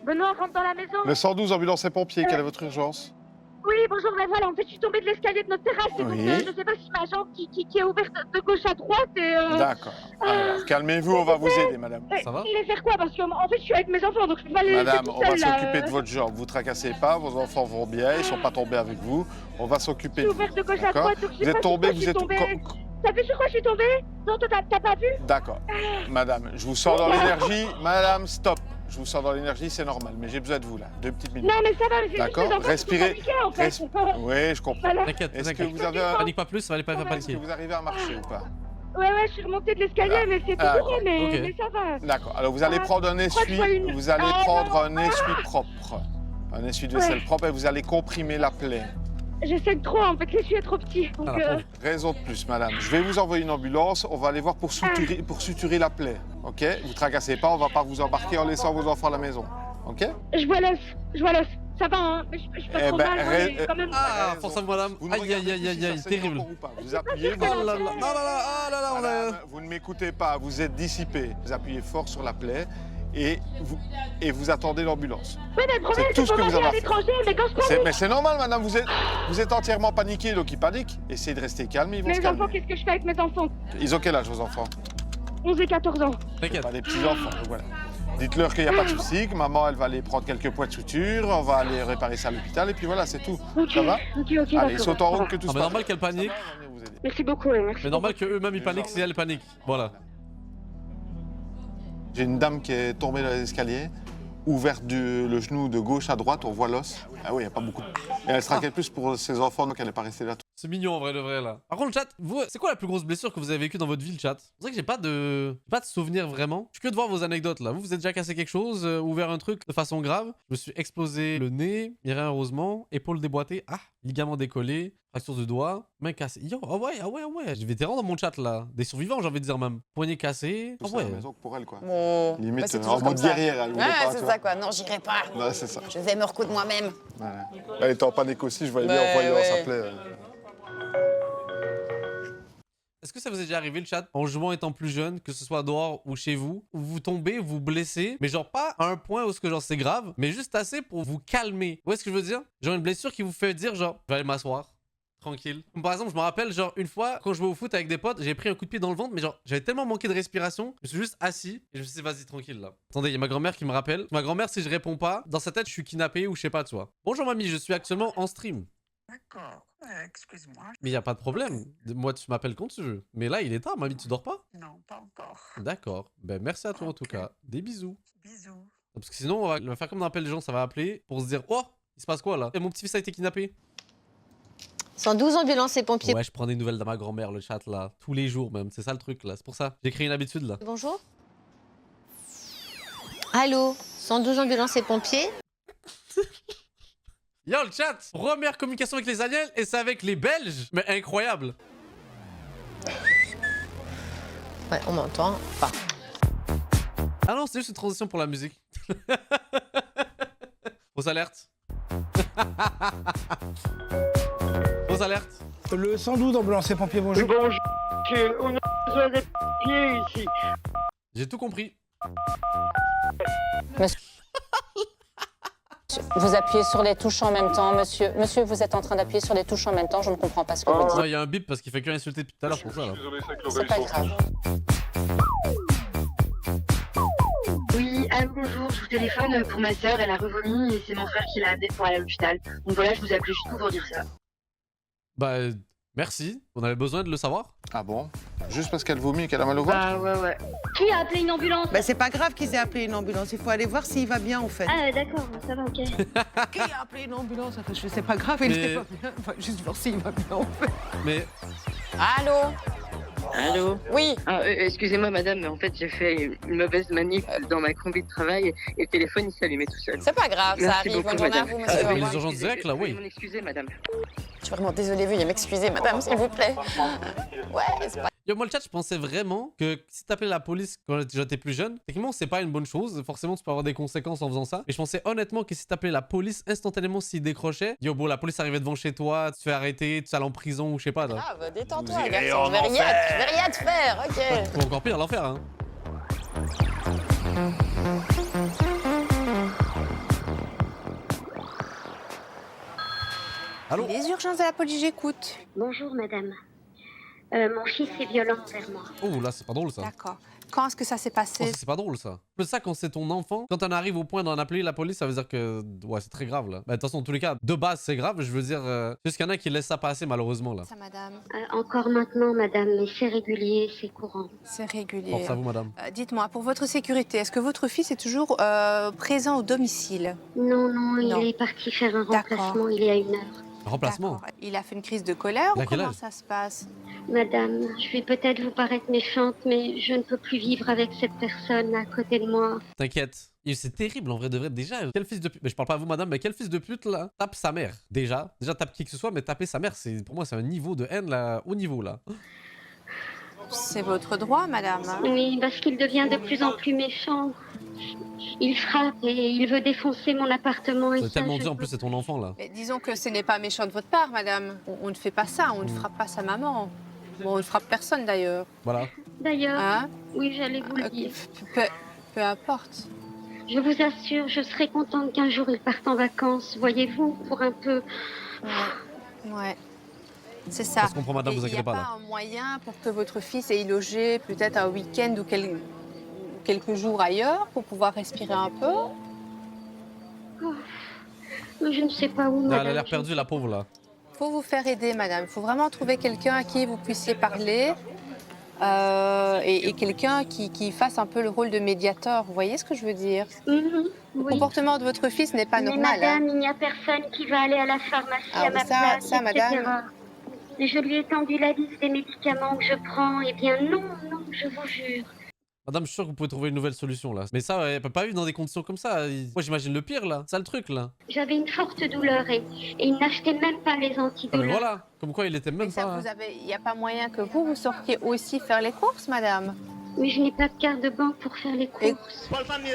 Benoît, rentre dans la maison. Le 112, ambulance et pompiers, quelle est votre urgence? Oui, bonjour, mais voilà, en fait, je suis tombée de l'escalier de notre terrasse. Et donc, Oui. je sais pas si ma jambe qui est ouverte de gauche à droite et... D'accord. Alors, calmez-vous, on va vous aider, madame. Ça va? Il est faire quoi? Parce que, en fait, je suis avec mes enfants, donc je peux pas les laisser Madame, tout on va seul, là. s'occuper de votre jambe. Vous tracassez pas, vos enfants vont bien, ils sont pas tombés avec vous. On va s'occuper de vous. Ouverte de gauche à D'accord? droite, donc je sais Vous êtes pas sur tombé, quoi je vous suis êtes... tombée. T'as vu sur quoi je suis tombée? Non, toi, t'as pas vu? D'accord. Madame, je vous sors dans l'énergie. Madame, stop. Je vous sors dans l'énergie, c'est normal, mais j'ai besoin de vous là. 2 petites minutes. Non, mais ça va, mais c'est juste D'accord? mes enfants qui sont Respirez. paniqués, en fait. Oui, je comprends. Voilà. T'inquiète, Est-ce que t'inquiète. vous avez un... Panique pas plus, ça va aller pas faire Est-ce paniquer. que vous arrivez à marcher ou pas? Ouais, je suis remontée de l'escalier, mais c'est Ah, douloureux, mais, ok. mais ça va. D'accord. Alors vous allez prendre un crois que je vois essuie, une- vous allez Ah, prendre non, un essuie propre. Un essuie de vaisselle Ouais. propre et vous allez comprimer la plaie. J'essaie de trop, en fait, l'essuie est trop petit. Donc, Ah, la pauvre. Raison de plus, madame. Je vais vous envoyer une ambulance. On va aller voir pour suturer la plaie. Ok? Vous tracassez pas, on va pas vous embarquer en laissant vos enfants à la maison. Ok? je vois l'os. Ça va, hein, mais je suis pas Eh trop ben, mal, mais quand même. Ah, force à vous, madame. Vous ne Aïe, aïe, regardez aïe, plus aïe, si aïe, ça terrible. saigne encore ou pas. Vous appuyez, vous... Oh là là, non, non, ah là là, on a... Madame, vous ne m'écoutez pas, vous êtes dissipé. Vous appuyez fort sur la plaie et vous attendez l'ambulance. Oui, mais le problème, C'est tout ce qu'on que m'a vous dit avez à à faire. l'étranger, mais quand je prends Mais c'est normal, madame, vous êtes entièrement paniqué, donc ils paniquent. Essayez de rester calme, ils vont se mes enfants, calmer. qu'est-ce que je fais avec mes enfants? Ils ont quel âge, vos enfants? 11 et 14 ans. T'inquiète. Pas des petits-enfants, donc voilà. Dites-leur qu'il n'y a pas de souci, que maman, elle va aller prendre quelques points de suture, on va aller réparer ça à l'hôpital, et puis voilà, c'est tout. Ok, Ça va? ok, Allez, d'accord. saute en ça route va. que tout Ah, se mais passe. normal qu'elle panique. Merci beaucoup, merci. Mais normal qu'eux-mêmes ils paniquent si elles paniquent. Voilà. J'ai une dame qui est tombée dans les escaliers, ouverte le genou de gauche à droite, on voit l'os. Ah oui, il n'y a pas beaucoup. Et elle se raquette plus pour ses enfants, donc elle n'est pas restée là. C'est mignon en vrai de vrai là. Par contre, chat, vous, c'est quoi la plus grosse blessure que vous avez vécue dans votre vie, le chat? C'est vrai que j'ai pas de souvenir vraiment. Je suis que de voir vos anecdotes là. Vous êtes déjà cassé quelque chose, ouvert un truc de façon grave. Je me suis explosé le nez, Mireille heureusement, épaule déboîtée, ligament décollé, fracture de doigt, main cassée. Yo, ah ouais. J'ai vétéran dans mon chat là. Des survivants, j'ai envie de dire même. Poignet cassé. Ah C'est à la ouais. maison que pour elle, quoi. Bon. Limite, bah, c'est en toujours mode comme ça. guerrière, elle voulait Ouais, pas, c'est tu ça, vois. quoi. Non, j'irai pas. Ouais, c'est ça. Je vais me recoudre moi-même. Voilà. Elle était en panique aussi, je voyais bien Ouais, en voyant ouais. sa plaie. Est-ce que ça vous est déjà arrivé le chat en jouant étant plus jeune, que ce soit dehors ou chez vous, où vous tombez, vous blessez, mais genre pas à un point où ce que genre c'est grave, mais juste assez pour vous calmer. Vous voyez ce que je veux dire? Genre une blessure qui vous fait dire genre je vais aller m'asseoir. Tranquille. Par exemple, je me rappelle, genre, une fois, quand je jouais au foot avec des potes, j'ai pris un coup de pied dans le ventre, mais genre, j'avais tellement manqué de respiration, je me suis juste assis et je me suis dit, vas-y, tranquille là. Attendez, il y a ma grand-mère qui me rappelle. Ma grand-mère, si je réponds pas, dans sa tête, je suis kidnappé ou je sais pas, tu vois. Bonjour mamie, je suis actuellement en stream. D'accord, excuse-moi. Mais y a pas de problème. Moi, tu m'appelles quand tu veux. Mais là, il est tard, mamie, tu dors pas? Non, pas encore. D'accord. Ben, merci à toi en tout cas. Des bisous. Bisous. Parce que sinon, on va faire comme on appelle les gens, ça va appeler pour se dire, oh, il se passe quoi là? Et mon petit-fils a été kidnappé. 112 ambulances et pompiers. Ouais, je prends des nouvelles de ma grand-mère, le chat là. Tous les jours même. C'est ça le truc là. C'est pour ça. J'ai créé une habitude là. Bonjour. Allô, 112 ambulances et pompiers. Yo le chat, première communication avec les aliens et c'est avec les Belges. Mais incroyable. Ouais, on m'entend. Enfin. Ah non, c'est juste une transition pour la musique. Fausse alerte. Fausse alerte. Le 112 ambulance et pompiers, bonjour. Bonjour, on a besoin des papiers ici. J'ai tout compris. Vous appuyez sur les touches en même temps, monsieur. Monsieur, vous êtes en train d'appuyer sur les touches en même temps, je ne comprends pas ce que vous dites. Non, il y a un bip parce qu'il fait que insulter depuis tout à l'heure pour ça là. C'est pas grave. Oui, bonjour, je vous téléphone pour ma sœur, elle a revomi et c'est mon frère qui l'a amenée pour aller à l'hôpital. Donc voilà, je vous appelais juste pour dire ça. Bah, merci. On avait besoin de le savoir. Ah bon? Juste parce qu'elle vomit et qu'elle a mal au ventre? Bah ouais. Qui a appelé une ambulance? Ben, c'est pas grave qu'ils aient appelé une ambulance. Il faut aller voir s'il va bien, en fait. Ah, d'accord, ça va, ok. Qui a appelé une ambulance? Enfin, je sais pas grave, il Mais- était pas bien. Enfin, juste voir s'il va bien, en fait. Mais Allô? Allô? Oui. Excusez-moi, madame, mais en fait, j'ai fait une mauvaise manip dans ma combi de travail et le téléphone, il s'allumait tout seul. C'est pas grave, ça Merci arrive. beaucoup, Bonne journée à madame. vous, monsieur. Au Mais revoir. les urgences directes, là, oui. Veuillez m'en excuser, madame. Je suis vraiment désolée, veuillez m'excuser, madame, s'il vous plaît. Ouais, c'est pas... Yo, moi, le chat, je pensais vraiment que si t'appelais la police quand j'étais plus jeune, techniquement, c'est pas une bonne chose. Forcément, tu peux avoir des conséquences en faisant ça. Mais je pensais honnêtement que si t'appelais la police instantanément s'ils décrochaient, yo, bon, la police arrivait devant chez toi, tu te fais arrêter, tu allais en prison ou je sais pas. Grave, détends-toi, Vous irez garçon. en Je vais rien te faire, ok. Ou encore pire, l'enfer, hein. Allô? Les urgences de la police, j'écoute. Bonjour, madame. Mon fils est violent envers moi. Oh, là, c'est pas drôle, ça. D'accord. Quand est-ce que ça s'est passé? Oh, c'est pas drôle, ça. Plus ça, quand c'est ton enfant, quand on arrive au point d'en appeler la police, ça veut dire que, ouais, c'est très grave, là. Bah, de toute façon, en tous les cas, de base, c'est grave. Je veux dire, juste qu'il y en a qui laissent ça passer, malheureusement, là. Ça, madame. Encore maintenant, madame, mais c'est régulier, c'est courant. C'est régulier. Force à vous, madame. Dites-moi, pour votre sécurité, est-ce que votre fils est toujours présent au domicile? Non, il Non. est parti faire un D'accord. remplacement il y a 1 heure. Un remplacement. Il a fait une crise de colère Il a ou quel comment âge ça se passe? Madame, je vais peut-être vous paraître méchante, mais je ne peux plus vivre avec cette personne à côté de moi. T'inquiète. Et c'est terrible, en vrai, de vrai. Déjà, quel fils de pute. Mais je parle pas à vous, madame, mais quel fils de pute, là, tape sa mère. Déjà tape qui que ce soit, mais taper sa mère, c'est pour moi, c'est un niveau de haine, là, haut niveau, là. C'est votre droit, madame. hein. Oui, parce qu'il devient de plus en plus méchant. Il frappe et il veut défoncer mon appartement. Et C'est ça, tellement je dur, en peux- plus, c'est ton enfant, là. Mais disons que ce n'est pas méchant de votre part, madame. On ne fait pas ça, on ne frappe pas sa maman. Bon, on ne frappe personne, d'ailleurs. Voilà. D'ailleurs, Hein? oui, j'allais vous le dire. Peu importe. Je vous assure, je serais contente qu'un jour il parte en vacances, voyez-vous, pour un peu... Ouais. C'est ça. Ça se comprend, madame, Et vous inquiétez pas, Il n'y a là. pas un moyen pour que votre fils ait logé peut-être un week-end ou quelques jours ailleurs pour pouvoir respirer un peu? Je ne sais pas où, Elle madame. a l'air perdue, la pauvre, là. Il faut vous faire aider, madame. Il faut vraiment trouver quelqu'un à qui vous puissiez parler et quelqu'un qui fasse un peu le rôle de médiateur. Vous voyez ce que je veux dire? Le comportement de votre fils n'est pas Mais normal. madame, hein. il n'y a personne qui va aller à la pharmacie Ah, à mais ma ça, place, ça, etc. madame. Et je lui ai tendu la liste des médicaments que je prends. Eh bien non, je vous jure. Madame, je suis sûr que vous pouvez trouver une nouvelle solution, là. Mais ça, elle peut pas vivre dans des conditions comme ça. Moi, j'imagine le pire, là. C'est ça, le truc, là. J'avais une forte douleur et il n'achetait même pas les Ah, antidouleurs. mais voilà. Comme quoi, il était même Ça, pas... il n'y a pas moyen que vous sortiez aussi faire les courses, madame? Mais je n'ai pas de carte de banque pour faire les courses.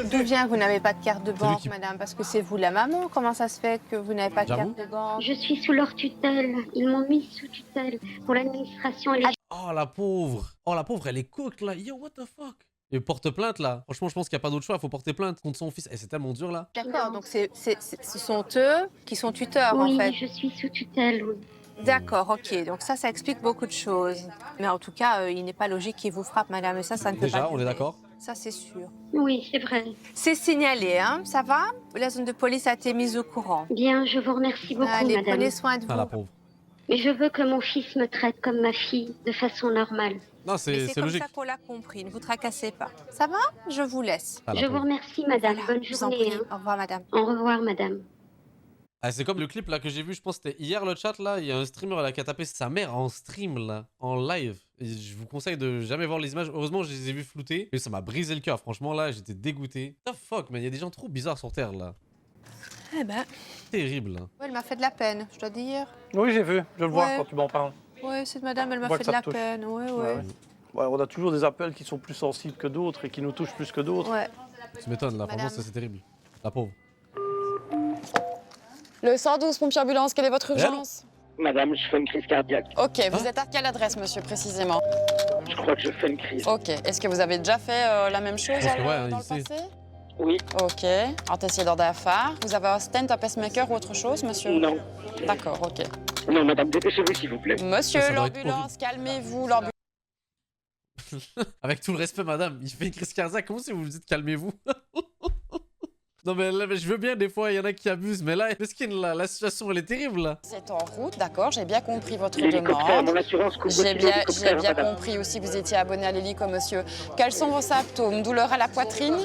D'où vient que vous n'avez pas de carte de lui banque, qui- madame? Parce que c'est vous la maman. Comment ça se fait que vous n'avez pas de J'avoue. carte de banque? Je suis sous leur tutelle. Ils m'ont mise sous tutelle pour l'administration et les... Oh, la pauvre. Oh, la pauvre, elle est cooked, là. Yo, what the fuck? Et porte plainte, là. Franchement, je pense qu'il n'y a pas d'autre choix. Il faut porter plainte contre son fils. Et c'est tellement dur, là. D'accord, donc ce sont eux qui sont tuteurs, Oui, en fait. je suis sous tutelle, oui. D'accord, ok. Donc ça explique beaucoup de choses. Mais en tout cas, il n'est pas logique qu'il vous frappe, madame. Et ça ne peut pas Déjà, on est durer. d'accord? Ça, c'est sûr. Oui, c'est vrai. C'est signalé, hein? Ça va? La zone de police a été mise au courant. Bien, je vous remercie beaucoup, Allez, madame. prenez soin de vous. Ah, la pauvre. Mais je veux que mon fils me traite comme ma fille, de façon normale. Non, Et c'est comme logique. ça qu'on l'a compris. Ne vous tracassez pas. Ça va? Je vous laisse. Ah, la Je vous pauvre. remercie, madame. Bonne je vous en journée. prie. Au revoir, madame. Au revoir, madame. Ah, c'est comme le clip là que j'ai vu, je pense que c'était hier le chat là. Il y a un streamer là qui a tapé sa mère en stream là, en live. Et je vous conseille de jamais voir les images. Heureusement, je les ai vues floutées. Et ça m'a brisé le cœur. Franchement, là, j'étais dégoûté. What the fuck, man. Il y a des gens trop bizarres sur Terre là. Eh ben, Terrible. Là. elle m'a fait de la peine, je dois dire. Oui, j'ai vu, je le vois Ouais. quand tu m'en parles. Oui, cette madame, elle On m'a voit fait que de ça la te touche. peine. Ouais, Ouais, ouais. ouais. Ouais, on a toujours des appels qui sont plus sensibles que d'autres et qui nous touchent plus que d'autres. Ouais. Tu m'étonnes là. Madame. Franchement, ça c'est terrible. La pauvre. Le 112, pompier ambulance, quelle est votre Allô urgence? Madame, je fais une crise cardiaque. Ok, vous êtes à quelle adresse, monsieur, précisément? Je crois que je fais une crise. Ok, est-ce que vous avez déjà fait la même chose Je pense que ouais, dans il le sait. passé? Oui. Ok, antécédent d'affaires. Vous avez un stent, un pacemaker ou autre chose, monsieur? Non. D'accord, ok. Non, madame, dépêchez-vous, s'il vous plaît. Monsieur, Ça doit être l'ambulance, calmez-vous, l'ambulance. Avec tout le respect, madame, il fait une crise cardiaque. Comment si vous vous dites calmez-vous? Non mais là, je veux bien, des fois, il y en a qui abusent. Mais là, mesquine, la situation, elle est terrible là. C'est en route, d'accord, j'ai bien compris votre L'hélicoptère, demande. mon assurance couvre J'ai aussi bien l'hélicoptère, madame. compris aussi que vous étiez abonné à l'hélico, monsieur. Quels sont vos symptômes? Douleur à la poitrine?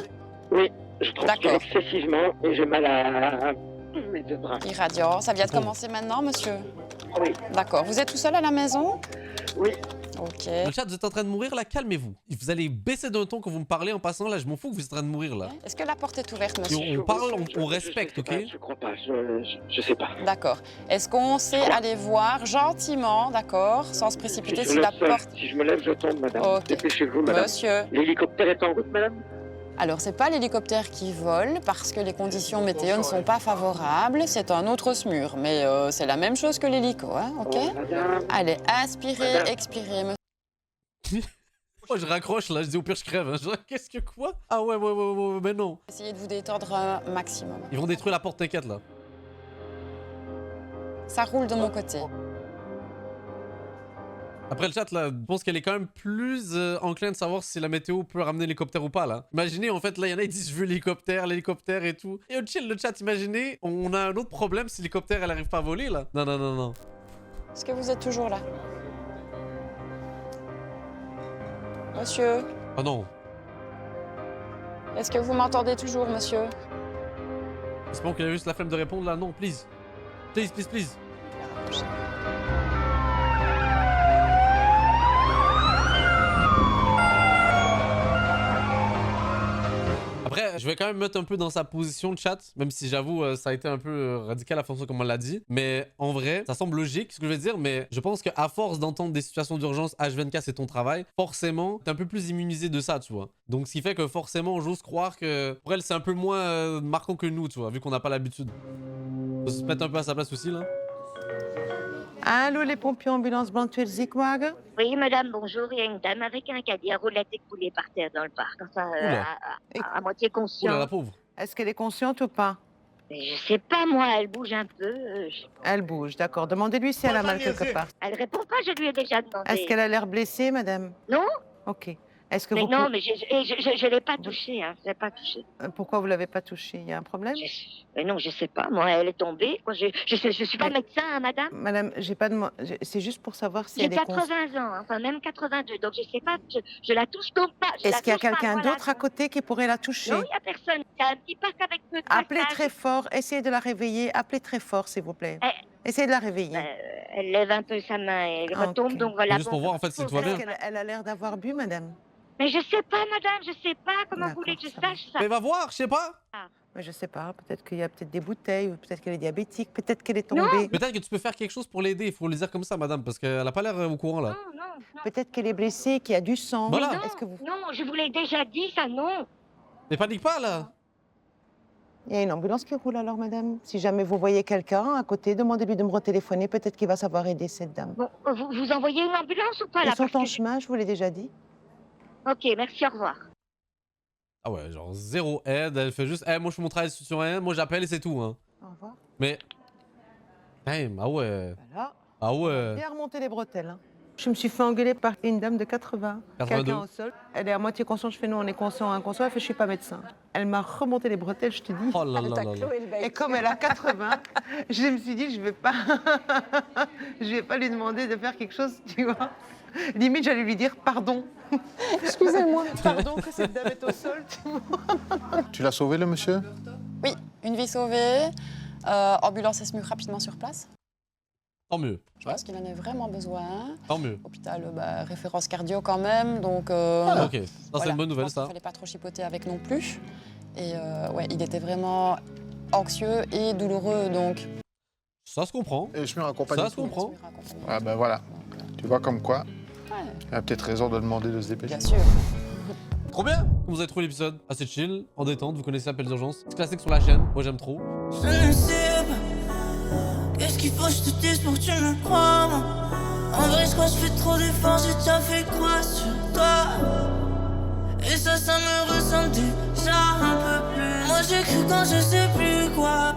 Oui, je transpire D'accord. excessivement et j'ai mal à mes deux bras. Irradiant. Ça vient de commencer maintenant, monsieur? Oui. D'accord. Vous êtes tout seul à la maison? Oui. Ok. Le chat, vous êtes en train de mourir là, calmez-vous. Vous allez baisser d'un ton quand vous me parlez en passant là, je m'en fous que vous êtes en train de mourir là. Est-ce que la porte est ouverte, Et monsieur? on parle, on respecte, ok? Je crois pas, je sais pas. D'accord. Est-ce qu'on sait aller voir gentiment, d'accord, sans se précipiter si la porte... Si je me lève, je tombe, madame. Ok. Dépêchez-vous, madame. Monsieur. L'hélicoptère est en route, madame? Alors, c'est pas l'hélicoptère qui vole parce que les conditions météo ne sont pas favorables. C'est un autre SMUR, mais c'est la même chose que l'hélico, hein, ok? Allez, inspirez, expirez, monsieur. Moi, je raccroche là, je dis au pire, je crève. Hein. Qu'est-ce que quoi? Ah ouais, mais non. Essayez de vous détendre un maximum. Ils vont détruire la porte, t'inquiète là. Ça roule de mon côté. Après le chat là, je pense qu'elle est quand même plus enclin de savoir si la météo peut ramener l'hélicoptère ou pas là. Imaginez en fait là, il y en a qui disent je veux l'hélicoptère et tout. Et chill le chat, imaginez, on a un autre problème si l'hélicoptère elle arrive pas à voler là. Non. Est-ce que vous êtes toujours là? Monsieur? Ah non. Est-ce que vous m'entendez toujours, monsieur? J'espère qu'il a juste la flemme de répondre là. Non, please. Please. Après, je vais quand même mettre un peu dans sa position de chat, même si j'avoue, ça a été un peu radical la façon comme on l'a dit. Mais en vrai, ça semble logique ce que je veux dire, mais je pense qu'à force d'entendre des situations d'urgence, H24 c'est ton travail, forcément, t'es un peu plus immunisé de ça, tu vois. Donc ce qui fait que forcément, j'ose croire que pour elle, c'est un peu moins marquant que nous, tu vois, vu qu'on n'a pas l'habitude. Faut se mettre un peu à sa place aussi, là. Allô, les pompiers ambulance Blantuel Zigwag? Oui, madame, bonjour. Il y a une dame avec un caddie à roulette écoulée par terre dans le parc. Enfin, à moitié consciente. Oula, la pauvre. Est-ce qu'elle est consciente ou pas? Mais je sais pas, moi, elle bouge un peu. Elle bouge, d'accord. Demandez-lui si elle a mal quelque part. Elle répond pas, je lui ai déjà demandé. Est-ce qu'elle a l'air blessée, madame? Non. Ok. Est-ce que mais vous... non, mais je l'ai pas touchée, hein. Je l'ai pas touchée. Pourquoi vous l'avez pas touchée? Il y a un problème? Mais non, je sais pas. Moi, elle est tombée. Quoi. Je suis pas médecin, hein, madame. Madame, j'ai pas de... C'est juste pour savoir si j'ai elle est... 80 ans, enfin même 82, donc je sais pas, je la touche donc pas. Est-ce qu'il y a quelqu'un d'autre à côté qui pourrait la toucher? Non, il n'y a personne. Il y a un petit parc avec peu de Appelez passage. très fort, essayez de la réveiller. Appelez très fort, s'il vous plaît. Essayez de la réveiller. Elle lève un peu sa main et elle retombe, donc voilà. Juste pour voir en fait si tout va bien. Elle a l'air d'avoir bu, madame. Mais je sais pas, madame, je sais pas. Comment vous voulez que je sache ça? Mais va voir, je sais pas. Mais je sais pas, peut-être qu'il y a peut-être des bouteilles, ou peut-être qu'elle est diabétique, peut-être qu'elle est tombée. Peut-être que tu peux faire quelque chose pour l'aider, il faut le dire comme ça, madame, parce qu'elle a pas l'air au courant là. Peut-être qu'elle est blessée, qu'il y a du sang. Voilà. Non, je vous l'ai déjà dit, ça, non. Mais panique pas là. Il y a une ambulance qui roule alors, madame. Si jamais vous voyez quelqu'un à côté, demandez-lui de me retéléphoner, peut-être qu'il va savoir aider cette dame. Bon, vous envoyez une ambulance ou pas là? Ils sont en chemin, je vous l'ai déjà dit. Ok, merci, au revoir. Ah ouais, genre zéro aide, elle fait juste, moi je fais mon travail sur rien, moi j'appelle et c'est tout, hein. Au revoir. Mais, damn, ah ouais. Voilà. Ah ouais. Bien remonter les bretelles. Hein. Je me suis fait engueuler par une dame de 80. 82. Quelqu'un au sol. Elle est à moitié consciente, je fais nous on est conscient, inconscient. Elle fait je suis pas médecin. Elle m'a remonté les bretelles, je te dis. Oh là là là là. Et comme elle a 80, je me suis dit je vais pas lui demander de faire quelque chose, tu vois. Limite j'allais lui dire pardon. Excusez-moi, pardon que cette dame est au sol, tu vois. Tu l'as sauvé le monsieur? Oui, une vie sauvée. Ambulance SMUR rapidement sur place. Tant mieux. Je pense qu'il en a vraiment besoin. Tant mieux. Hôpital, référence cardio quand même, donc... ok, ça c'est une bonne nouvelle ça. Il ne fallait pas trop chipoter avec non plus. Et ouais, il était vraiment anxieux et douloureux, donc... Ça se comprend. Et je me raccompagne. Ça se comprend. Ah ben voilà, tu vois comme quoi. Il a peut-être raison de demander de se dépêcher. Bien sûr. Trop bien. Vous avez trouvé l'épisode assez chill, en détente, vous connaissez l'appel d'urgence. C'est classique sur la chaîne, moi j'aime trop. Je ne sais pas, qu'est-ce qu'il faut que je te dise pour que tu me crois, moi. En vrai, je crois que je fais trop d'efforts, j'ai déjà fait quoi sur toi. Et ça me ressemble déjà un peu plus. Moi j'ai cru quand je sais plus quoi.